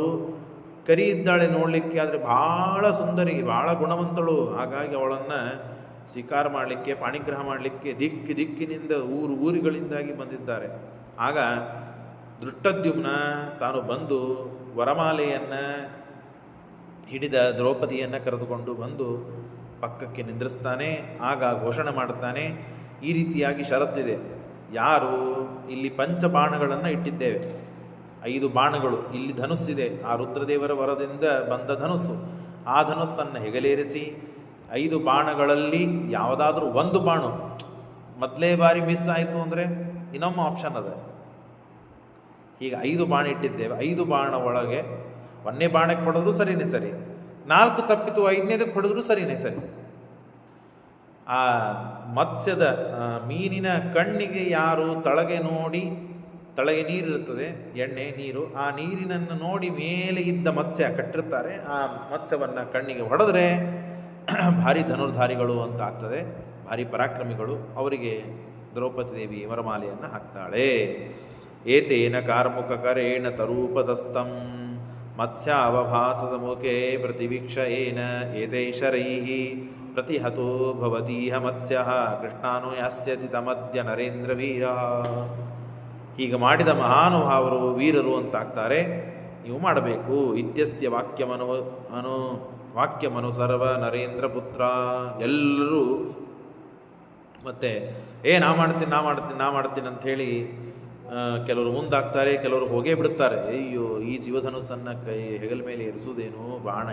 ಕರಿ ಇದ್ದಾಳೆ ನೋಡಲಿಕ್ಕೆ, ಆದರೆ ಭಾಳ ಸುಂದರಿ, ಭಾಳ ಗುಣವಂತಳು. ಹಾಗಾಗಿ ಅವಳನ್ನು ಸ್ವೀಕಾರ ಮಾಡಲಿಕ್ಕೆ, ಪಾಣಿಗ್ರಹ ಮಾಡಲಿಕ್ಕೆ ದಿಕ್ಕಿನಿಂದ ಊರುಗಳಿಂದಾಗಿ ಬಂದಿದ್ದಾರೆ. ಆಗ ದೃಷ್ಟದ್ಯುಮ್ನ ತಾನು ಬಂದು ವರಮಾಲೆಯನ್ನು ಹಿಡಿದ ದ್ರೌಪದಿಯನ್ನು ಕರೆದುಕೊಂಡು ಬಂದು ಪಕ್ಕಕ್ಕೆ ನಿಂದ್ರಿಸ್ತಾನೆ. ಆಗ ಘೋಷಣೆ ಮಾಡುತ್ತಾನೆ, ಈ ರೀತಿಯಾಗಿ ಷರತ್ತಿದೆ. ಯಾರು ಇಲ್ಲಿ ಪಂಚಬಾಣಗಳನ್ನು ಇಟ್ಟಿದ್ದೇವೆ, 5 ಬಾಣಗಳು, ಇಲ್ಲಿ ಧನುಸ್ಸಿದೆ, ಆ ರುದ್ರದೇವರ ವರದಿಂದ ಬಂದ ಧನುಸ್ಸು. ಆ ಧನುಸ್ಸನ್ನು ಹೆಗಲೇರಿಸಿ 5 ಬಾಣಗಳಲ್ಲಿ ಯಾವುದಾದ್ರೂ ಒಂದು ಬಾಣು ಮೊದಲೇ ಬಾರಿ ಮಿಸ್ ಆಯಿತು ಅಂದರೆ ಇನ್ನೊಮ್ಮೆ ಆಪ್ಷನ್ ಅದ. ಈಗ 5 ಬಾಣ ಇಟ್ಟಿದ್ದೇವೆ. 5 ಬಾಣ ಒಳಗೆ 1ನೇ ಬಾಣಕ್ಕೆ ಹೊಡೆದ್ರು ಸರಿನೇ ಸರಿ, 4 ತಪ್ಪಿತು, 5ನೇದಕ್ಕೆ ಹೊಡೆದ್ರು ಸರಿನೇ ಸರಿ. ಆ ಮತ್ಸ್ಯದ ಮೀನಿನ ಕಣ್ಣಿಗೆ ಯಾರು ತಳಗೆ ನೋಡಿ, ತಳಗೆ ನೀರಿರುತ್ತದೆ, ಎಣ್ಣೆ ನೀರು, ಆ ನೀರಿನನ್ನು ನೋಡಿ ಮೇಲೆ ಇದ್ದ ಮತ್ಸ್ಯ ಕಟ್ಟಿರ್ತಾರೆ. ಆ ಮತ್ಸ್ಯವನ್ನು ಕಣ್ಣಿಗೆ ಹೊಡೆದ್ರೆ ಭಾರಿ ಧನುರ್ಧಾರಿಗಳು ಅಂತ ಆಗ್ತದೆ, ಭಾರಿ ಪರಾಕ್ರಮಿಗಳು. ಅವರಿಗೆ ದ್ರೌಪದಿ ದೇವಿ ವರಮಾಲೆಯನ್ನು ಹಾಕ್ತಾಳೆ. ಏತೇನ ಕಾರ್ಮುಕಕರೇಣ ತರೂಪತಸ್ತಂ ಮತ್ಸ್ಯಾವಭಾಸದ ಮುಖೇ ಪ್ರತಿವೀಕ್ಷಯೇನ ಏತೈಶರೈಃ ಪ್ರತಿಹತೋ ಭವತೀಹ ಮತ್ಸ್ಯಃ ಕೃಷ್ಣಾನು ಯಾಸ್ಯತಿ ತಮದ್ಯ ನರೇಂದ್ರ ವೀರ. ಹೀಗೆ ಮಾಡಿದ ಮಹಾನುಭಾವರು ವೀರರು ಅಂತಾಗ್ತಾರೆ. ನೀವು ಮಾಡಬೇಕು. ಇತ್ಯಸ್ಯ ವಾಕ್ಯಮನು ಸರ್ವ ನರೇಂದ್ರ ಪುತ್ರ. ಎಲ್ಲರೂ ಮತ್ತೆ ನಾ ಮಾಡ್ತೀನಿ ಅಂಥೇಳಿ ಕೆಲವರು ಮುಂದಾಗ್ತಾರೆ, ಕೆಲವರು ಹೋಗೇ ಬಿಡುತ್ತಾರೆ. ಅಯ್ಯೋ, ಈ ಜೀವಧನುಸ್ಸನ್ನು ಹೆಗಲ ಮೇಲೆ ಇರಿಸುವುದೇನು, ಬಾಣ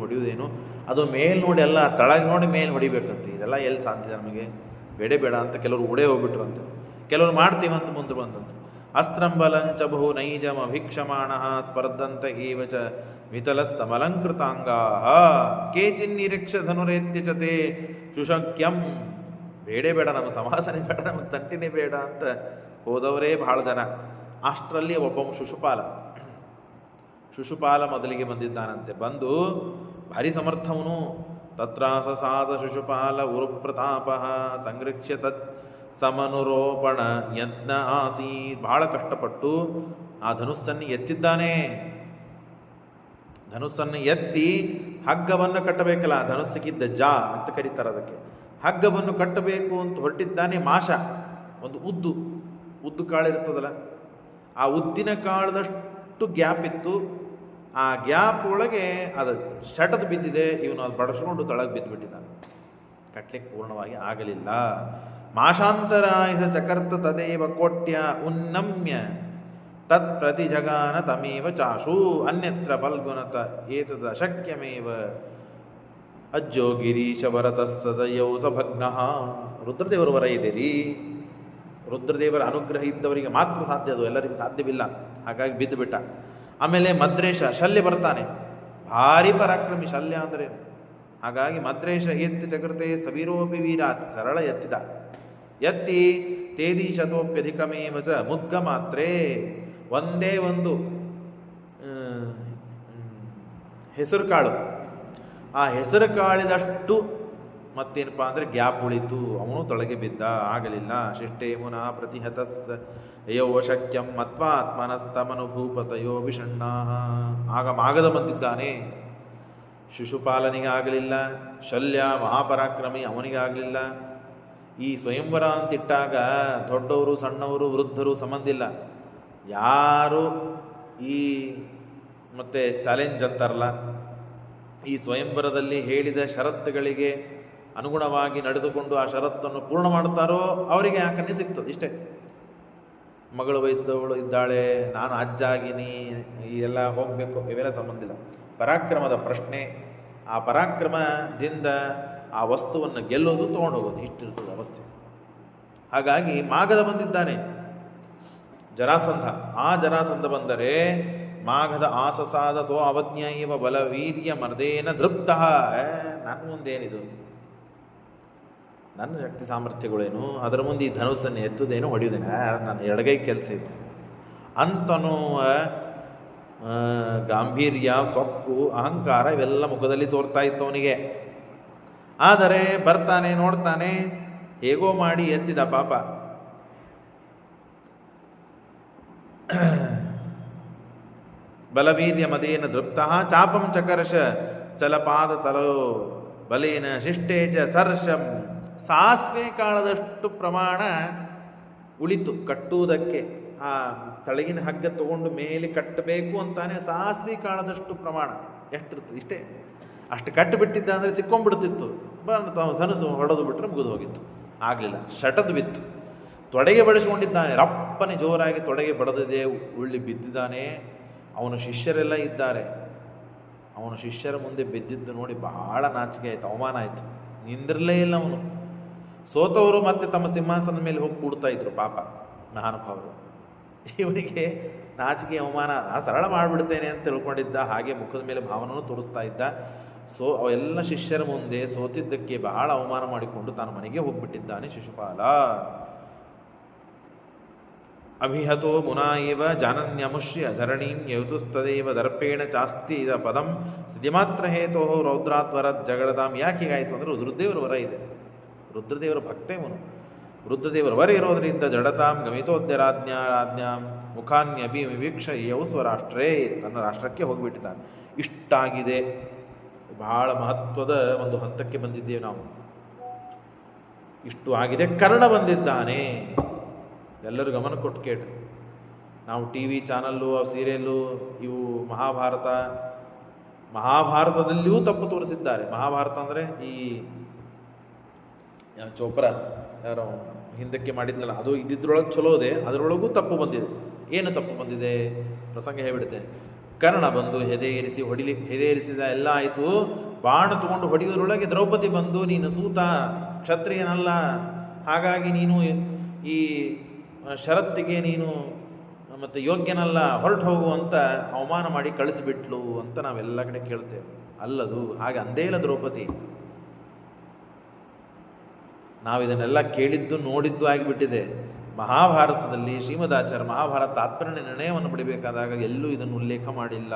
ಹೊಡೆಯುವುದೇನು, ಅದು ಮೇಲ್ ನೋಡಿ, ಎಲ್ಲ ತಳಗೆ ನೋಡಿ ಮೇಲೆ ಹೊಡಿಬೇಕಂತ. ಇದೆಲ್ಲ ಎಲ್ಲಿ ಸಾಧ್ಯ ನಮಗೆ, ಬೇಡ ಅಂತ ಕೆಲವರು ಉಡೇ ಹೋಗ್ಬಿಟ್ರಂತೆ. ಕೆಲವರು ಮಾಡ್ತೀವಂತ ಮುಂದೆ ಬಂದಂತೆ. ಅಸ್ತ್ರಂಬಲಂಚ ಬಹು ನೈಜಮ ಅಭೀಕ್ಷಮಾಣ ಸ್ಪರ್ಧಂತ ಏವ ಚ ಮಿತಲ ಸಮಲಂಕೃತಾಂಗಾ ಕೇಚಿನ್ನಿರೀಕ್ಷ ಧನುರೇತ್ಯ ಚತೆ ಶುಶಕ್ಯಂ. ಬೇಡ, ನಮ್ಮ ಸಮಾಸನೆ ಬೇಡ, ನಮಗೆ ತಂಟಿನೇ ಬೇಡ ಅಂತ ಹೋದವರೇ ಬಹಳ ಜನ. ಅಷ್ಟರಲ್ಲಿ ಒಬ್ಬ ಶುಶುಪಾಲ ಮೊದಲಿಗೆ ಬಂದಿದ್ದಾನಂತೆ. ಬಂದು ಭಾರಿ ಸಮರ್ಥವನು. ತತ್ರಾಸ ಸಾಧ ಶುಶುಪಾಲ ಉರುಪ್ರತಾಪ ಸಂರಕ್ಷ್ಯ ತತ್ ಸಮನುರೋಪಣ ಯತ್ನ ಆಸೀ. ಬಹಳ ಕಷ್ಟಪಟ್ಟು ಆ ಧನುಸ್ಸನ್ನು ಎತ್ತಿದ್ದಾನೆ. ಧನುಸ್ಸನ್ನು ಎತ್ತಿ ಹಗ್ಗವನ್ನು ಕಟ್ಟಬೇಕಲ್ಲ, ಧನುಸ್ಸಿಗಿದ್ದ ಜಾ ಅಂತ ಕರೀತಾರೆ ಅದಕ್ಕೆ. ಹಗ್ಗವನ್ನು ಕಟ್ಟಬೇಕು ಅಂತ ಹೊರಟಿದ್ದಾನೆ. ಮಾಷ, ಒಂದು ಉದ್ದು ಕಾಳು ಇರ್ತದಲ್ಲ, ಆ ಉದ್ದಿನ ಕಾಳದಷ್ಟು ಗ್ಯಾಪ್ ಇತ್ತು. ಆ ಗ್ಯಾಪ್ ಒಳಗೆ ಅದು ಶಟದ್ ಬಿದ್ದಿದೆ. ಇವನು ಅದು ಬಡಿಸ್ಕೊಂಡು ತಳಗೆ ಬಿದ್ದುಬಿಟ್ಟಿದ್ದಾನೆ. ಕಟ್ಲಿಕ್ಕೆ ಪೂರ್ಣವಾಗಿ ಆಗಲಿಲ್ಲ. ಮಾಷಾಂತರಾಯಸ ಚಕರ್ತ ತದೇವ ಕೋಟ್ಯ ಉನ್ನಮ್ಯ ತತ್ ಪ್ರತಿ ಜಗಾನ ತಮೇವ ಚಾಶು ಅನ್ಯತ್ರ ಫಲ್ಗುಣತ ಏತದ ಅಶಕ್ಯಮೇವ ಅಜ್ಜೋ ಗಿರೀಶ ವರತಃ ಸದಯೌ ಸಭಗ್ನಃ. ರುದ್ರದೇವರ ವರ ಇದೆರಿ. ರುದ್ರದೇವರ ಅನುಗ್ರಹ ಇದ್ದವರಿಗೆ ಮಾತ್ರ ಸಾಧ್ಯ, ಅದು ಎಲ್ಲರಿಗೂ ಸಾಧ್ಯವಿಲ್ಲ. ಹಾಗಾಗಿ ಬಿದ್ದು ಬಿಟ್ಟ. ಆಮೇಲೆ ಮದ್ರೇಶ ಶಲ್ಯ ಬರ್ತಾನೆ. ಭಾರಿ ಪರಾಕ್ರಮಿ. ಶಲ್ಯ ಅಂದರೆ ಹಾಗಾಗಿ ಮದ್ರೇಶ ಎತ್ತಿ ಚಕೃತೆ ಸ್ಥವಿರೋಪಿ ವೀರಾತ್, ಸರಳ ಎತ್ತಿದ. ಎತ್ತಿ ತೇದೀಶತೋಪ್ಯಧಿಕಮೇವ ಚ ಮುದ್ಗ ಮಾತ್ರೇ, ಒಂದೇ ಒಂದು ಹೆಸರು ಕಾಳು, ಆ ಹೆಸರು ಕಾಳಿದಷ್ಟು ಮತ್ತೇನಪ್ಪ ಅಂದರೆ ಗ್ಯಾಪ್ ಉಳಿತು. ಅವನು ತೊಳಗೆ ಬಿದ್ದ, ಆಗಲಿಲ್ಲ. ಶಿಷ್ಟೇ ಮುನಾ ಪ್ರತಿಹತಸ್ ಯೋ ಶಕ್ಯಂ ಮತ್ವಾತ್ಮನಸ್ತಮನುಭೂಪತಯೋ ವಿಷಣ್ಣಾ. ಆಗ ಮಾಗದ ಬಂದಿದ್ದಾನೆ. ಶಿಶುಪಾಲನಿಗೆ ಆಗಲಿಲ್ಲ, ಶಲ್ಯ ಮಹಾಪರಾಕ್ರಮಿ ಅವನಿಗಾಗಲಿಲ್ಲ. ಈ ಸ್ವಯಂವರ ಅಂತಿಟ್ಟಾಗ ದೊಡ್ಡವರು ಸಣ್ಣವರು ವೃದ್ಧರು ಸಂಬಂಧ ಇಲ್ಲ. ಯಾರು ಈ ಮತ್ತೆ ಚಾಲೆಂಜ್ ಅಂತಾರಲ್ಲ, ಈ ಸ್ವಯಂವರದಲ್ಲಿ ಹೇಳಿದ ಷರತ್ತುಗಳಿಗೆ ಅನುಗುಣವಾಗಿ ನಡೆದುಕೊಂಡು ಆ ಷರತ್ತನ್ನು ಪೂರ್ಣ ಮಾಡುತ್ತಾರೋ ಅವರಿಗೆ ಆ ಕನ್ಯೆ ಸಿಗ್ತದೆ. ಇಷ್ಟೇ. ಮಗಳು ವಯಸ್ಸದವಳು ಇದ್ದಾಳೆ, ನಾನು ಅಜ್ಜ ಆಗಿನಿ, ಎಲ್ಲ ಹೋಗಬೇಕು, ಇವೆಲ್ಲ ಸಂಬಂಧ ಇಲ್ಲ. ಪರಾಕ್ರಮದ ಪ್ರಶ್ನೆ. ಆ ಪರಾಕ್ರಮದಿಂದ ಆ ವಸ್ತುವನ್ನು ಗೆಲ್ಲೋದು, ತೊಗೊಂಡು ಹೋಗೋದು, ಇಷ್ಟಿರ್ತದೆ ಅವಸ್ಥೆ. ಹಾಗಾಗಿ ಮಾಗದ ಬಂದಿದ್ದಾನೆ ಜರಾಸಂಧ. ಆ ಜರಾಸಂಧ ಬಂದರೆ ಮಾಘದ ಆಸಸಾದ ಸೋ ಅವಜ್ಞ ಇವ ಬಲವೀರ್ಯ ಮರ್ದೇನ ದೃಪ್ತ. ನನ್ನ ಮುಂದೇನಿದು, ನನ್ನ ಶಕ್ತಿ ಸಾಮರ್ಥ್ಯಗಳೇನು, ಅದರ ಮುಂದೆ ಈ ಧನುಸ್ಸನ್ನು ಎತ್ತುದೇನು ಹೊಡೆಯುವುದೇನು, ನನ್ನ ಎಡಗೈ ಕೆಲಸ ಇದು ಅಂತನೂ ಗಾಂಭೀರ್ಯ, ಸೊಕ್ಕು, ಅಹಂಕಾರ ಇವೆಲ್ಲ ಮುಖದಲ್ಲಿ ತೋರ್ತಾ ಇತ್ತು ಅವನಿಗೆ. ಆದರೆ ಬರ್ತಾನೆ, ನೋಡ್ತಾನೆ, ಹೇಗೋ ಮಾಡಿ ಎತ್ತಿದ ಪಾಪ. ಬಲವೀರ್ಯ ಮದೇನ ದೃಪ್ತ ಚಾಪಂ ಚಕರ್ಷ ಚಲಪಾದ ತಲೋ ಬಲೇನ ಶಿಷ್ಟೇಚ ಸರ್ಷಂ. ಸಾಸಿವೆ ಕಾಳದಷ್ಟು ಪ್ರಮಾಣ ಉಳಿತು ಕಟ್ಟುವುದಕ್ಕೆ. ಆ ತಳಗಿನ ಹಗ್ಗ ತಗೊಂಡು ಮೇಲೆ ಕಟ್ಟಬೇಕು ಅಂತಾನೆ ಸಾಸಿವೆ ಕಾಳದಷ್ಟು ಪ್ರಮಾಣ ಎಷ್ಟಿರ್ತದೆ, ಇಷ್ಟೇ. ಅಷ್ಟು ಕಟ್ಟಿಬಿಟ್ಟಿದ್ದ ಅಂದರೆ ಸಿಕ್ಕೊಂಡ್ಬಿಡ್ತಿತ್ತು. ಧನುಸು ಹೊಡೆದು ಬಿಟ್ಟರೆ ಮುಗಿದು ಹೋಗಿತ್ತು. ಆಗಲಿಲ್ಲ, ಶಟದು ಬಿತ್ತು. ತೊಡೆಗೆ ಬಡಿಸ್ಕೊಂಡಿದ್ದಾನೆ, ರಪ್ಪನೆ ಜೋರಾಗಿ ತೊಡೆಗೆ ಬಡದಿದೆ, ಉಳ್ಳಿ ಬಿದ್ದಿದ್ದಾನೆ. ಅವನ ಶಿಷ್ಯರೆಲ್ಲ ಇದ್ದಾರೆ. ಅವನ ಶಿಷ್ಯರ ಮುಂದೆ ಬಿದ್ದಿದ್ದು ನೋಡಿ ಬಹಳ ನಾಚಿಕೆ ಆಯಿತು, ಅವಮಾನ ಆಯಿತು. ನಿಂದಿರಲೇ ಇಲ್ಲ ಅವನು. ಸೋತವರು ಮತ್ತೆ ತಮ್ಮ ಸಿಂಹಾಸನದ ಮೇಲೆ ಹೋಗಿ ಕೂಡ್ತಾ ಇದ್ರು ಪಾಪ ಮಹಾನುಭಾವರು. ಇವನಿಗೆ ನಾಚಿಕೆ, ಅವಮಾನ. ಸರಳ ಮಾಡಿಬಿಡ್ತೇನೆ ಅಂತ ತಿಳ್ಕೊಂಡಿದ್ದ. ಹಾಗೆ ಮುಖದ ಮೇಲೆ ಭಾವನೂ ತೋರಿಸ್ತಾ ಇದ್ದ. ಎಲ್ಲ ಶಿಷ್ಯರ ಮುಂದೆ ಸೋತಿದ್ದಕ್ಕೆ ಬಹಳ ಅವಮಾನ ಮಾಡಿಕೊಂಡು ತಾನು ಮನೆಗೆ ಹೋಗ್ಬಿಟ್ಟಿದ್ದಾನೆ ಶಿಶುಪಾಲ. ಅಭಿಹತೋ ಮುನಾ ಇವ ಜಾನನ್ಯಮುಷ್ಯ ಧರಣೀಂ ಯೌತುಸ್ತದೇವ ದರ್ಪೇಣ ಚಾಸ್ತಿ ಇದ ಪದಂ ಸಿದ್ಧಿಮಾತ್ರ ಹೇತೋ ರೌದ್ರಾತ್ವರ ಜಗಳದಾಂ. ಯಾಕೆ ಹೀಗಾಯಿತು ಅಂದರೆ ರುದ್ರದೇವರ ವರ ಇದೆ. ರುದ್ರದೇವರ ಭಕ್ತೇವನು. ರುದ್ರದೇವರ ವರ ಇರೋದರಿಂದ ಜಡತಾಂ ಗಮಿತೋದ್ಯರಾಜ್ಞಾಂ ಮುಖಾನ್ಯಭಿ ವಿವೀಕ್ಷ ಯೌ ಸ್ವರಾಷ್ಟ್ರೇ, ತನ್ನ ರಾಷ್ಟ್ರಕ್ಕೆ ಹೋಗಿಬಿಟ್ಟಿದ್ದಾನೆ. ಇಷ್ಟಾಗಿದೆ. ಬಹಳ ಮಹತ್ವದ ಒಂದು ಹಂತಕ್ಕೆ ಬಂದಿದ್ದೇವೆ ನಾವು. ಇಷ್ಟು ಆಗಿದೆ. ಕರ್ಣ ಬಂದಿದ್ದಾನೆ. ಎಲ್ಲರೂ ಗಮನ ಕೊಟ್ಟು ಕೇಳ್ರಿ. ನಾವು ಟಿ ವಿ ಚಾನಲ್ಲು, ಸೀರಿಯಲ್ಲು, ಇವು ಮಹಾಭಾರತದಲ್ಲಿಯೂ ತಪ್ಪು ತೋರಿಸಿದ್ದಾರೆ. ಮಹಾಭಾರತ ಅಂದರೆ ಈ ಚೋಪ್ರಾ ಯಾರೋ ಹಿಂದಕ್ಕೆ ಮಾಡಿದ್ನಲ್ಲ, ಅದು ಇದ್ದಿದ್ರೊಳಗೆ ಚಲೋದೆ, ಅದರೊಳಗೂ ತಪ್ಪು ಬಂದಿದೆ. ಏನು ತಪ್ಪು ಬಂದಿದೆ ಪ್ರಸಂಗ ಹೇಳಿಬಿಡ್ತೇನೆ. ಕರ್ಣ ಬಂದು ಹೆದೆರಿಸಿದ ಎಲ್ಲ ಆಯಿತು. ಬಾಣ ತಗೊಂಡು ಹೊಡೆಯೋದ್ರೊಳಗೆ ದ್ರೌಪದಿ ಬಂದು, ನೀನು ಸೂತ, ಕ್ಷತ್ರಿಯನಲ್ಲ, ಹಾಗಾಗಿ ನೀನು ಈ ಷರತ್ತಿಗೆ ನೀನು ಮತ್ತು ಯೋಗ್ಯನಲ್ಲ, ಹೊರಟು ಹೋಗುವಂತ ಅವಮಾನ ಮಾಡಿ ಕಳಿಸಿಬಿಟ್ಲು ಅಂತ ನಾವೆಲ್ಲ ಕಡೆ ಕೇಳ್ತೇವೆ. ಅಲ್ಲದು ಹಾಗೆ ಅಂದೇ ಇಲ್ಲ ದ್ರೌಪದಿ. ನಾವಿದನ್ನೆಲ್ಲ ಕೇಳಿದ್ದು ನೋಡಿದ್ದು ಆಗಿಬಿಟ್ಟಿದೆ. ಮಹಾಭಾರತದಲ್ಲಿ ಶ್ರೀಮದಾಚಾರ್ಯ ಮಹಾಭಾರತ ತಾತ್ಪರ್ಯ ನಿರ್ಣಯವನ್ನು ಪಡಿಬೇಕಾದಾಗ ಎಲ್ಲೂ ಇದನ್ನು ಉಲ್ಲೇಖ ಮಾಡಿಲ್ಲ.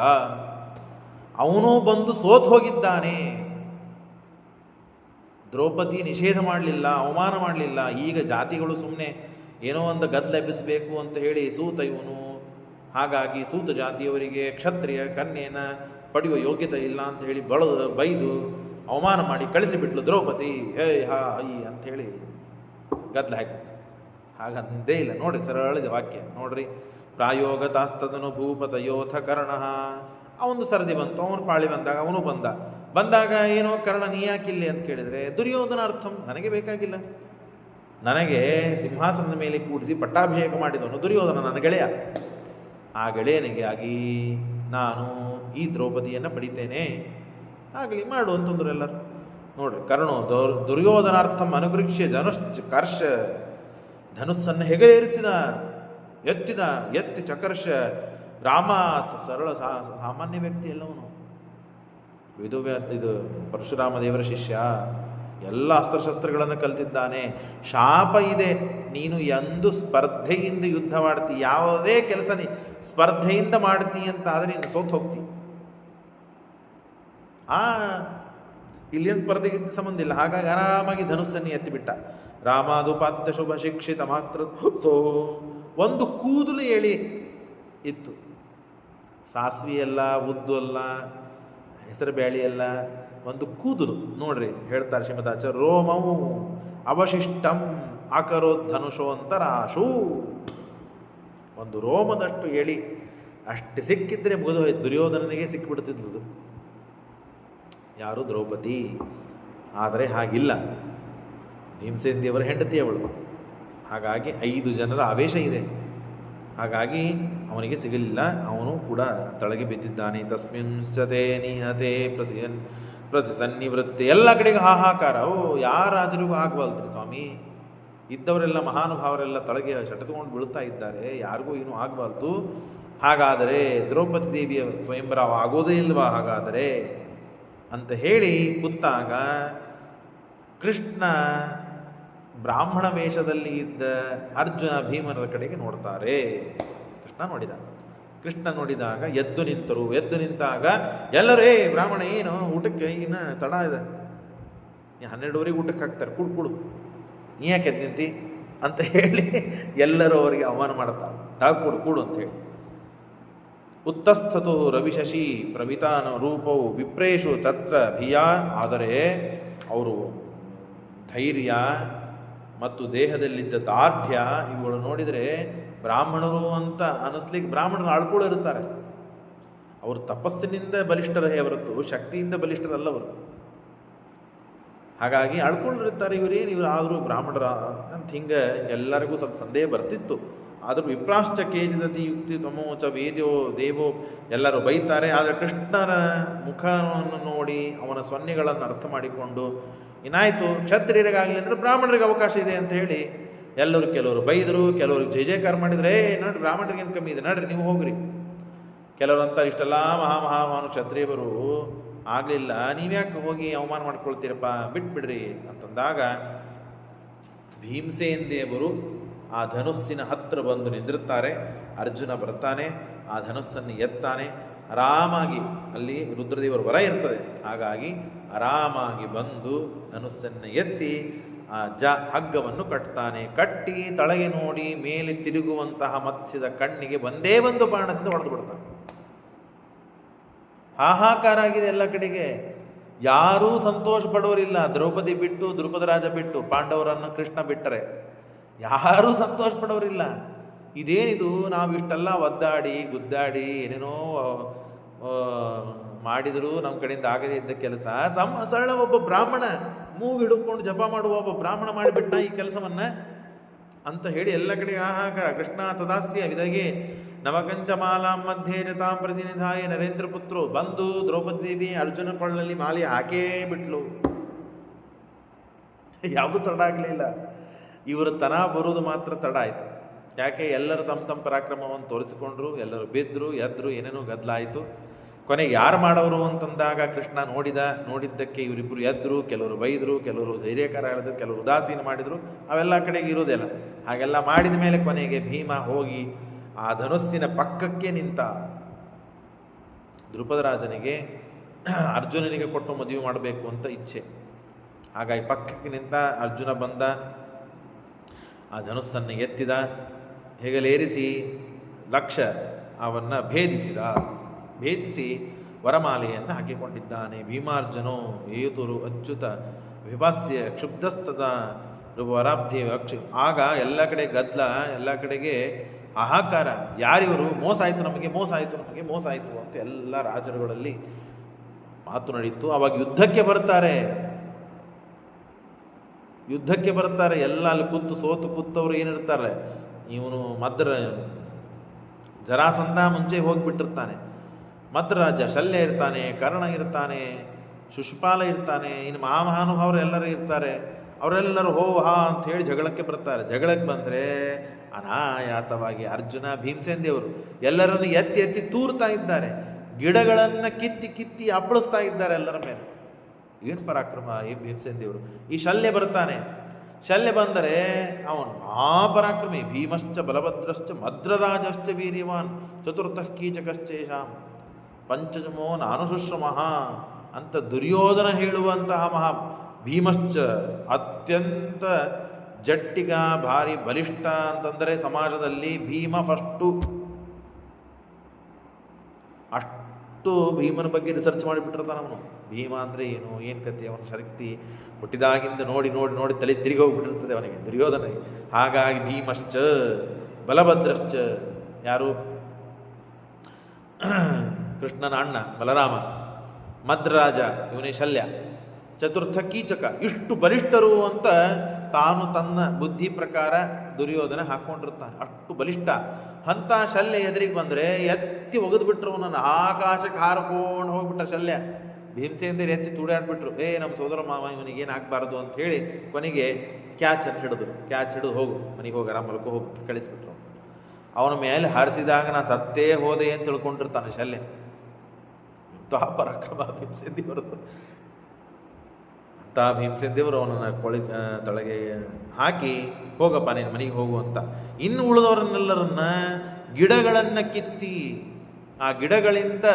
ಅವನು ಬಂದು ಸೋತು ಹೋಗಿದ್ದಾನೆ. ದ್ರೌಪದಿ ನಿಷೇಧ ಮಾಡಲಿಲ್ಲ, ಅವಮಾನ ಮಾಡಲಿಲ್ಲ. ಈಗ ಜಾತಿಗಳು ಸುಮ್ಮನೆ ಏನೋ ಒಂದು ಗದ್ದಲ ಎಬ್ಬಿಸಬೇಕು ಅಂತ ಹೇಳಿ ಸೂತ ಇವನು, ಹಾಗಾಗಿ ಸೂತ ಜಾತಿಯವರಿಗೆ ಕ್ಷತ್ರಿಯ ಕನ್ಯೆನ ಪಡೆಯುವ ಯೋಗ್ಯತೆ ಇಲ್ಲ ಅಂತ ಹೇಳಿ ಬೈದು ಅವಮಾನ ಮಾಡಿ ಕಳಿಸಿಬಿಟ್ಲು ದ್ರೌಪದಿ. ಅಂಥೇಳಿ ಗದ್ದಲ ಹಾಕಿ. ಹಾಗಂದೇ ಇಲ್ಲ. ನೋಡ್ರಿ, ಸರಳ ವಾಕ್ಯ ನೋಡ್ರಿ. ಪ್ರಾಯೋಗತಾಸ್ತದನು ಭೂಪತಯೋಥ ಕರ್ಣ. ಅವನು ಸರದಿ ಬಂತು, ಅವನು ಪಾಳಿ ಬಂದಾಗ ಅವನು ಬಂದಾಗ ಏನೋ ಕರ್ಣ ನೀ ಯಾಕಿಲ್ಲಿ ಅಂತ ಕೇಳಿದರೆ, ದುರ್ಯೋಧನ ಅರ್ಥಂ, ನನಗೆ ಬೇಕಾಗಿಲ್ಲ. ನನಗೆ ಸಿಂಹಾಸನದ ಮೇಲೆ ಕೂಡಿಸಿ ಪಟ್ಟಾಭಿಷೇಕ ಮಾಡಿದವನು ದುರ್ಯೋಧನ, ನನ್ನ ಗೆಳೆಯ. ಆ ಗೆಳೆಯನಿಗೆ ಆಗಿ ನಾನು ಈ ದ್ರೌಪದಿಯನ್ನು ಪಡಿತೇನೆ, ಆಗಲಿ ಮಾಡು ಅಂತಂದ್ರು ಎಲ್ಲರೂ. ನೋಡ್ರಿ, ಕರ್ಣೋ ದುರ್ಯೋಧನಾರ್ಥಂ ಅನುಗೃಕ್ಷ್ಯ ಕರ್ಷ, ಧನುಸ್ಸನ್ನು ಹೆಗಲೇರಿಸಿದ, ಎತ್ತಿ ಚಕರ್ಷ ರಾಮಾತ್. ಸರಳ ಸಾಮಾನ್ಯ ವ್ಯಕ್ತಿ ಎಲ್ಲವನು. ವೇದವ್ಯಾಸ ಇದು ಪರಶುರಾಮ ದೇವರ ಶಿಷ್ಯ, ಎಲ್ಲ ಅಸ್ತ್ರಶಸ್ತ್ರಗಳನ್ನು ಕಲ್ತಿದ್ದಾನೆ. ಶಾಪ ಇದೆ, ನೀನು ಎಂದು ಸ್ಪರ್ಧೆಯಿಂದ ಯುದ್ಧ ಮಾಡ್ತಿ, ಯಾವುದೇ ಕೆಲಸ ನೀ ಸ್ಪರ್ಧೆಯಿಂದ ಮಾಡ್ತಿ ಅಂತ ಆದರೆ ನೀನು ಸೋತು ಹೋಗ್ತಿ. ಇಲ್ಲಿನ ಸ್ಪರ್ಧೆಗಿಂತ ಸಂಬಂಧ ಇಲ್ಲ. ಹಾಗಾಗಿ ಆರಾಮಾಗಿ ಧನುಸ್ಸನ್ನು ಎತ್ತಿಬಿಟ್ಟ. ರಾಮಾದುಪಾತ್ಯ ಶುಭ ಶಿಕ್ಷಿತ ಮಾತ್ರ ಸೋ, ಒಂದು ಕೂದಲು ಎಳಿ ಇತ್ತು. ಸಾಸ್ವಿ ಅಲ್ಲ, ಉದ್ದು ಅಲ್ಲ, ಹೆಸರು ಬೇಳೆ ಅಲ್ಲ, ಒಂದು ಕೂದಲು. ನೋಡ್ರಿ ಹೇಳ್ತಾರೆ ಶ್ರೀಮದಾಚಾರ್ಯ, ರೋಮವು ಅವಶಿಷ್ಟಂ ಆಕರೋಧನುಷೋ ಅಂತರಾಶು. ಒಂದು ರೋಮದಷ್ಟು ಎಳಿ ಅಷ್ಟು ಸಿಕ್ಕಿದ್ರೆ ಮುಗಿದೋಯ್ತು. ದುರ್ಯೋಧನನಿಗೆ ಸಿಕ್ಕಿಬಿಡ್ತಿದ್ಲದು. ಯಾರು? ದ್ರೌಪದಿ. ಆದರೆ ಹಾಗಿಲ್ಲ, ಭೀಮಸೇನ ದೇವರ ಹೆಂಡತಿ ಅವಳು. ಹಾಗಾಗಿ 5 ಜನರ ಆವೇಶ ಇದೆ. ಹಾಗಾಗಿ ಅವನಿಗೆ ಸಿಗಲಿಲ್ಲ, ಅವನು ಕೂಡ ತಳಗೆ ಬಿದ್ದಿದ್ದಾನೆ. ತಸ್ಮಿಂಚತೆ ನಿಹತೆ ಪ್ರಸಿಸನ್ನಿವೃತ್ತಿ. ಎಲ್ಲ ಕಡೆಗೂ ಹಾಹಾಕಾರ. ಯಾರ ರಾಜರಿಗೂ ಆಗಬಲ್ತ್ರಿ ಸ್ವಾಮಿ, ಇದ್ದವರೆಲ್ಲ ಮಹಾನುಭಾವರೆಲ್ಲ ತಳಗೆ ಶಟತ್ಕೊಂಡು ಬೀಳ್ತಾ ಇದ್ದಾರೆ, ಯಾರಿಗೂ ಏನೂ ಆಗಬಾರ್ದು. ಹಾಗಾದರೆ ದ್ರೌಪದಿ ದೇವಿಯ ಸ್ವಯಂವರ ಆಗೋದೇ ಇಲ್ವಾ ಹಾಗಾದರೆ ಅಂತ ಹೇಳಿ ಕೂತಾಗ ಕೃಷ್ಣ ಬ್ರಾಹ್ಮಣ ವೇಷದಲ್ಲಿ ಇದ್ದ ಅರ್ಜುನ ಭೀಮನ ಕಡೆಗೆ ನೋಡ್ತಾರೆ. ಕೃಷ್ಣ ನೋಡಿದಾಗ ಎದ್ದು ನಿಂತರು. ಎದ್ದು ನಿಂತಾಗ ಎಲ್ಲರೂ ಬ್ರಾಹ್ಮಣ ಏನು ಊಟಕ್ಕೆ ಇನ್ನು ತಡ ಇದೆ, 12ವರೆಗೆ ಊಟಕ್ಕೆ ಹಾಕ್ತಾರೆ, ಕುಡು ನೀ ಯಾಕೆ ಎದ್ದು ನಿಂತಿ ಅಂತ ಹೇಳಿ ಎಲ್ಲರೂ ಅವರಿಗೆ ಅವಮಾನ ಮಾಡ್ತಾರೆ. ತಾವು ಕೂಡು ಅಂತ ಹೇಳಿ. ಉತ್ತಸ್ಥತು ರವಿಶಶಿ ಪ್ರವಿತಾನ ರೂಪವು ವಿಪ್ರೇಶು ತತ್ರ ಭಿಯಾ. ಆದರೆ ಅವರು ಧೈರ್ಯ ಮತ್ತು ದೇಹದಲ್ಲಿದ್ದ ದಾರ್ಢ್ಯ ಇವುಗಳು ನೋಡಿದರೆ ಬ್ರಾಹ್ಮಣರು ಅಂತ ಅನ್ನಿಸ್ಲಿಕ್ಕೆ, ಬ್ರಾಹ್ಮಣರು ಆಳ್ಕೊಳ್ಳೋ ಇರ್ತಾರೆ. ಅವರು ತಪಸ್ಸಿನಿಂದ ಬಲಿಷ್ಠರೇ ಹೊರತು ಶಕ್ತಿಯಿಂದ ಬಲಿಷ್ಠರಲ್ಲವರು. ಹಾಗಾಗಿ ಆಳ್ಕೊಳ್ಳಿರ್ತಾರೆ. ಇವರು ಆದರೂ ಬ್ರಾಹ್ಮಣರ ಅಂತ ಹಿಂಗೆ ಎಲ್ಲರಿಗೂ ಸ್ವಲ್ಪ ಸಂದೇಹ ಬರ್ತಿತ್ತು. ಆದರೂ ವಿಪ್ರಾಶ್ಚ ಕೇಜಿದತಿ ಯುಕ್ತಿ ತಮೋಚ ವೇದ್ಯೋ ದೇವೋ ಎಲ್ಲರೂ ಬೈತಾರೆ. ಆದರೆ ಕೃಷ್ಣನ ಮುಖವನ್ನು ನೋಡಿ ಅವನ ಸೊನ್ನೆಗಳನ್ನು ಅರ್ಥ ಮಾಡಿಕೊಂಡು ಏನಾಯಿತು, ಕ್ಷತ್ರಿಯರಿಗಾಗಲಿ ಅಂದರೆ ಬ್ರಾಹ್ಮಣರಿಗೆ ಅವಕಾಶ ಇದೆ ಅಂತ ಹೇಳಿ ಎಲ್ಲರೂ, ಕೆಲವರು ಬೈದರು, ಕೆಲವರು ಜಯ ಜಯಕಾರ ಮಾಡಿದರೆ ನೋಡ್ರಿ ಬ್ರಾಹ್ಮಣರಿಗೇನು ಕಮ್ಮಿ ಇದೆ, ನಡ್ರಿ ನೀವು ಹೋಗ್ರಿ. ಕೆಲವರು ಅಂತ ಇಷ್ಟೆಲ್ಲ ಮಹಾನು ಕ್ಷತ್ರಿಯರು ಆಗಲಿಲ್ಲ, ನೀವ್ಯಾಕೆ ಹೋಗಿ ಅವಮಾನ ಮಾಡ್ಕೊಳ್ತೀರಪ್ಪ, ಬಿಟ್ಬಿಡ್ರಿ ಅಂತಂದಾಗ ಭೀಮಸೇನ ದೇವರು ಆ ಧನುಸ್ಸಿನ ಹತ್ತಿರ ಬಂದು ನಿಂದಿರುತ್ತಾರೆ. ಅರ್ಜುನ ಬರ್ತಾನೆ, ಆ ಧನುಸ್ಸನ್ನು ಎತ್ತಾನೆ. ಆರಾಮಾಗಿ ಅಲ್ಲಿ ರುದ್ರದೇವರ ವರ ಇರ್ತದೆ. ಹಾಗಾಗಿ ಆರಾಮಾಗಿ ಬಂದು ಧನುಸ್ಸನ್ನು ಎತ್ತಿ ಆ ಹಗ್ಗವನ್ನು ಕಟ್ತಾನೆ. ಕಟ್ಟಿ ತಳಗೆ ನೋಡಿ ಮೇಲೆ ತಿರುಗುವಂತಹ ಮತ್ಸ್ಯದ ಕಣ್ಣಿಗೆ ಒಂದೇ ಒಂದು ಬಾಣದಿಂದ ಹೊಡೆದು ಬಿಡ್ತಾನೆ. ಹಾಹಾಕಾರ ಆಗಿದೆ ಎಲ್ಲ ಕಡೆಗೆ. ಯಾರೂ ಸಂತೋಷ ಪಡೋರಿಲ್ಲ. ದ್ರೌಪದಿ ಬಿಟ್ಟು, ದ್ರುಪದರಾಜ ಬಿಟ್ಟು, ಪಾಂಡವರನ್ನು ಕೃಷ್ಣ ಬಿಟ್ಟರೆ ಯಾರೂ ಸಂತೋಷ ಪಡೋರಿಲ್ಲ. ಇದೇನಿದು, ನಾವಿಷ್ಟೆಲ್ಲ ಒದ್ದಾಡಿ ಗುದ್ದಾಡಿ ಏನೇನೋ ಮಾಡಿದರೂ ನಮ್ಮ ಕಡೆಯಿಂದ ಆಗದೇ ಇದ್ದ ಕೆಲಸ ಸರಳ ಒಬ್ಬ ಬ್ರಾಹ್ಮಣ ಮೂಗು ಹಿಡ್ಕೊಂಡು ಜಪ ಮಾಡುವ ಒಬ್ಬ ಬ್ರಾಹ್ಮಣ ಮಾಡಿಬಿಟ್ಟ ಈ ಕೆಲಸವನ್ನ ಅಂತ ಹೇಳಿ ಎಲ್ಲ ಕಡೆ ಹಾಹಾಕಾರ. ಕೃಷ್ಣ ತದಾಸ್ತಿಯ ವಿದಗೆ ನವಕಂಚಮಾಲಾ ಮಧ್ಯೆ ಜತಾಂ ಪ್ರತಿನಿಧಾಯ ನರೇಂದ್ರ ಪುತ್ರು. ಬಂದು ದ್ರೌಪದಿ ದೇವಿ ಅರ್ಜುನ ಕೊಳ್ಳಲ್ಲಿ ಮಾಲೆ ಹಾಕೇ ಬಿಟ್ಲು. ಯಾವುದು ತಡ ಆಗಲಿಲ್ಲ. ಇವರ ತನ ಬರೋದು ಮಾತ್ರ ತಡ ಆಯಿತು. ಯಾಕೆ, ಎಲ್ಲರೂ ತಮ್ಮ ಪರಾಕ್ರಮವನ್ನು ತೋರಿಸಿಕೊಂಡ್ರು, ಎಲ್ಲರೂ ಬಿದ್ದರು, ಎದ್ರು, ಏನೇನೋ ಗದ್ದಲಾಯಿತು. ಕೊನೆಗೆ ಯಾರು ಮಾಡೋರು ಅಂತಂದಾಗ ಕೃಷ್ಣ ನೋಡಿದ್ದಕ್ಕೆ ಇವರಿಬ್ಬರು ಎದ್ರು, ಕೆಲವರು ಬೈದರು, ಕೆಲವರು ಧೈರ್ಯಕಾರ ಹೇಳಿದ್ರು, ಕೆಲವರು ಉದಾಸೀನ ಮಾಡಿದರು. ಅವೆಲ್ಲ ಕಡೆಗೆ ಇರೋದಿಲ್ಲ. ಹಾಗೆಲ್ಲ ಮಾಡಿದ ಮೇಲೆ ಕೊನೆಗೆ ಭೀಮ ಹೋಗಿ ಆ ಧನುಸ್ಸಿನ ಪಕ್ಕಕ್ಕೆ ನಿಂತ. ದ್ರುಪದರಾಜನಿಗೆ ಅರ್ಜುನನಿಗೆ ಕೊಟ್ಟು ಮದುವೆ ಮಾಡಬೇಕು ಅಂತ ಇಚ್ಛೆ. ಹಾಗಾಗಿ ಪಕ್ಕಕ್ಕೆ ನಿಂತ. ಅರ್ಜುನ ಬಂದ, ಆ ಧನುಸ್ಸನ್ನು ಎತ್ತಿದ, ಹೆಗಲೇರಿಸಿ ಲಕ್ಷ್ಯ ಅವನ್ನು ಭೇದಿಸಿ ವರಮಾಲೆಯನ್ನು ಹಾಕಿಕೊಂಡಿದ್ದಾನೆ. ಭೀಮಾರ್ಜನೋ ಏತುರು ಅಚ್ಯುತ ವಿಭಾಸ್ಯ ಕ್ಷುಬ್ಧಸ್ತದ ವರಾಬ್ಧಿ ಆಗ ಎಲ್ಲ ಕಡೆ ಗದ್ದಲ, ಎಲ್ಲ ಕಡೆಗೆ ಹಾಹಾಕಾರ. ಯಾರಿವರು, ಮೋಸ ಆಯಿತು ನಮಗೆ ಅಂತ ಎಲ್ಲ ರಾಜರುಗಳಲ್ಲಿ ಮಾತು ನಡೀತು. ಆವಾಗ ಯುದ್ಧಕ್ಕೆ ಬರ್ತಾರೆ ಎಲ್ಲ ಅಲ್ಲಿ ಸೋತು ಕೂತವರು ಏನಿರ್ತಾರೆ, ಇವನು ಜರಾಸಂಧ ಮುಂಚೆ ಹೋಗಿಬಿಟ್ಟಿರ್ತಾನೆ, ಮದ್ರಾಜ ಶಲ್ಯ ಇರ್ತಾನೆ, ಕರ್ಣ ಇರ್ತಾನೆ, ಶಿಶುಪಾಲ ಇರ್ತಾನೆ, ಇನ್ನು ಮಹಾನುಭಾವರು ಎಲ್ಲರೂ ಇರ್ತಾರೆ. ಅವರೆಲ್ಲರೂ ಹಾ ಅಂತ ಹೇಳಿ ಜಗಳಕ್ಕೆ ಬರ್ತಾರೆ. ಜಗಳಕ್ಕೆ ಬಂದರೆ ಅನಾಯಾಸವಾಗಿ ಅರ್ಜುನ ಭೀಮಸೇನ ದೇವರು ಎಲ್ಲರನ್ನು ಎತ್ತಿ ತೂರ್ತಾ ಇದ್ದಾರೆ. ಗಿಡಗಳನ್ನು ಕಿತ್ತಿ ಕಿತ್ತಿ ಅಪ್ಪಳಿಸ್ತಾ ಇದ್ದಾರೆ ಎಲ್ಲರ ಮೇಲೆ. ಏನು ಪರಾಕ್ರಮ ಈ ಭೀಮಸೇನ ದೇವರು. ಈ ಶಲ್ಯ ಬರ್ತಾನೆ, ಶಲ್ಯ ಬಂದರೆ ಅವನು ಮಹಾಪರಾಕ್ರಮಿ. ಭೀಮಶ್ಚ ಬಲಭದ್ರಶ್ಚ ಮದ್ರರಾಜಶ್ಚ ವೀರ್ಯವಾನ್ ಚತುರ್ಥಃ ಕೀಚಕಶ್ಚೇಷಾಂ ಪಂಚಜಮೋ ನಾನುಶುಶ್ರಮಃ ಅಂತ ದುರ್ಯೋಧನ ಹೇಳುವಂತಹ ಭೀಮಶ್ಚ ಅತ್ಯಂತ ಜಟ್ಟಿಗ, ಭಾರಿ ಬಲಿಷ್ಠ ಅಂತಂದರೆ ಸಮಾಜದಲ್ಲಿ ಭೀಮ ಫಸ್ಟು. ಅಷ್ಟು ಭೀಮನ ಬಗ್ಗೆ ರಿಸರ್ಚ್ ಮಾಡಿಬಿಟ್ಟಿರ್ತಾನೆ ಅವನು. ಭೀಮ ಅಂದರೆ ಏನು ಕತೆ, ಅವನ ಶಕ್ತಿ ಹುಟ್ಟಿದಾಗಿಂದ ನೋಡಿ ನೋಡಿ ನೋಡಿ ತಲೆ ತಿರುಗಿ ಹೋಗ್ಬಿಟ್ಟಿರ್ತದೆ ಅವನಿಗೆ, ದುರ್ಯೋಧನಿಗೆ. ಹಾಗಾಗಿ ಭೀಮಶ್ಚ ಬಲಭದ್ರಶ್ಚ, ಯಾರು ಕೃಷ್ಣನ ಅಣ್ಣ ಬಲರಾಮ, ಮದ್ರಾಜ ಇವನೇ ಶಲ್ಯ, ಚತುರ್ಥ ಕೀಚಕ, ಇಷ್ಟು ಬಲಿಷ್ಠರು ಅಂತ ತಾನು ತನ್ನ ಬುದ್ಧಿ ಪ್ರಕಾರ ದುರ್ಯೋಧನ ಹಾಕ್ಕೊಂಡಿರ್ತಾನೆ. ಅಷ್ಟು ಬಲಿಷ್ಠ. ಅಂಥ ಶಲ್ಯ ಎದುರಿಗೆ ಬಂದರೆ ಎತ್ತಿ ಒಗೆದ್ಬಿಟ್ರು, ನನ್ನ ಆಕಾಶಕ್ಕೆ ಹಾರ್ಕೊಂಡು ಹೋಗ್ಬಿಟ್ಟ ಶಲ್ಯ. ಭೀಮಸೇನರು ಎತ್ತಿ ತೂಡಾಡ್ಬಿಟ್ರು. ನಮ್ಮ ಸೋದರ ಮಾವ ಇವನಿಗೇನು ಆಗಬಾರ್ದು ಅಂತ ಹೇಳಿ ಕೊನೆಗೆ ಕ್ಯಾಚ್ ಅಂತ ಹಿಡಿದ್ರು. ಕ್ಯಾಚ್ ಹಿಡಿದು ಹೋಗು ಮನೆಗೆ ಹೋಗಾರ ಮಲ್ಕೋ ಹೋಗಿ ಕಳಿಸ್ಬಿಟ್ರು. ಅವನ ಮೇಲೆ ಹಾರಿಸಿದಾಗ ನಾ ಸತ್ತೇ ಹೋದೆ ಅಂತ ತಿಳ್ಕೊಂಡಿರ್ತಾನೆ ಶಲ್ಯ. ಇಂತಹ ಪರಾಕ್ರಮ ಭೀಮಸೇನ ದೇವರದು. ಅಂತಹ ಭೀಮಸೇನ ದೇವರು ಅವನನ್ನು ತಳಗೆ ಹಾಕಿ ಹೋಗಪ್ಪ ನೀನು ಮನೆಗೆ ಹೋಗು ಅಂತ. ಇನ್ನು ಉಳಿದವರನ್ನೆಲ್ಲರನ್ನ ಗಿಡಗಳನ್ನು ಕಿತ್ತಿ ಆ ಗಿಡಗಳಿಂದ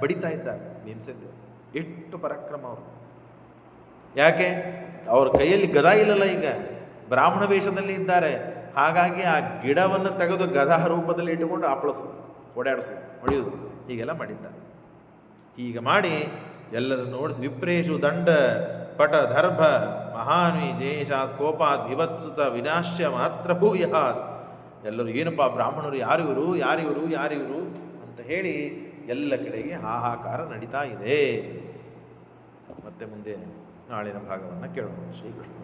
ಬಡಿತಾ ಇದ್ದಾರೆ ಭೀಮಸೇನ ದೇವರು. ಎಷ್ಟು ಪರಾಕ್ರಮ ಅವರು. ಯಾಕೆ? ಅವ್ರ ಕೈಯಲ್ಲಿ ಗದಾ ಇಲ್ಲಲ್ಲ, ಈಗ ಬ್ರಾಹ್ಮಣ ವೇಷದಲ್ಲಿ ಇದ್ದಾರೆ. ಹಾಗಾಗಿ ಆ ಗಿಡವನ್ನು ತೆಗೆದು ಗದಾ ರೂಪದಲ್ಲಿ ಇಟ್ಟುಕೊಂಡು ಆಪಳಿಸು, ಓಡಾಡಿಸು, ಹೊಡೆಯುವುದು, ಹೀಗೆಲ್ಲ ಮಾಡಿದ್ದಾರೆ. ಹೀಗೆ ಮಾಡಿ ಎಲ್ಲರನ್ನು ಓಡಿಸಿ ವಿಪ್ರೇಶು ದಂಡ ಪಟ ದರ್ಭ ಮಹಾನ್ವಿ ಜೇಷಾತ್ ಕೋಪಾತ್ ವಿಭತ್ಸುತ ವಿನಾಶ್ಯ ಮಾತ್ರ ಭೂಯಾತ್. ಎಲ್ಲರೂ ಏನಪ್ಪ ಬ್ರಾಹ್ಮಣರು, ಯಾರಿವರು ಅಂತ ಹೇಳಿ ಎಲ್ಲ ಕಡೆಗೆ ಹಾಹಾಕಾರ ನಡೀತಾ ಇದೆ. ಮತ್ತೆ ಮುಂದೆ ನಾಳಿನ ಭಾಗವನ್ನು ಕೇಳೋಣ. ಶ್ರೀಕೃಷ್ಣ.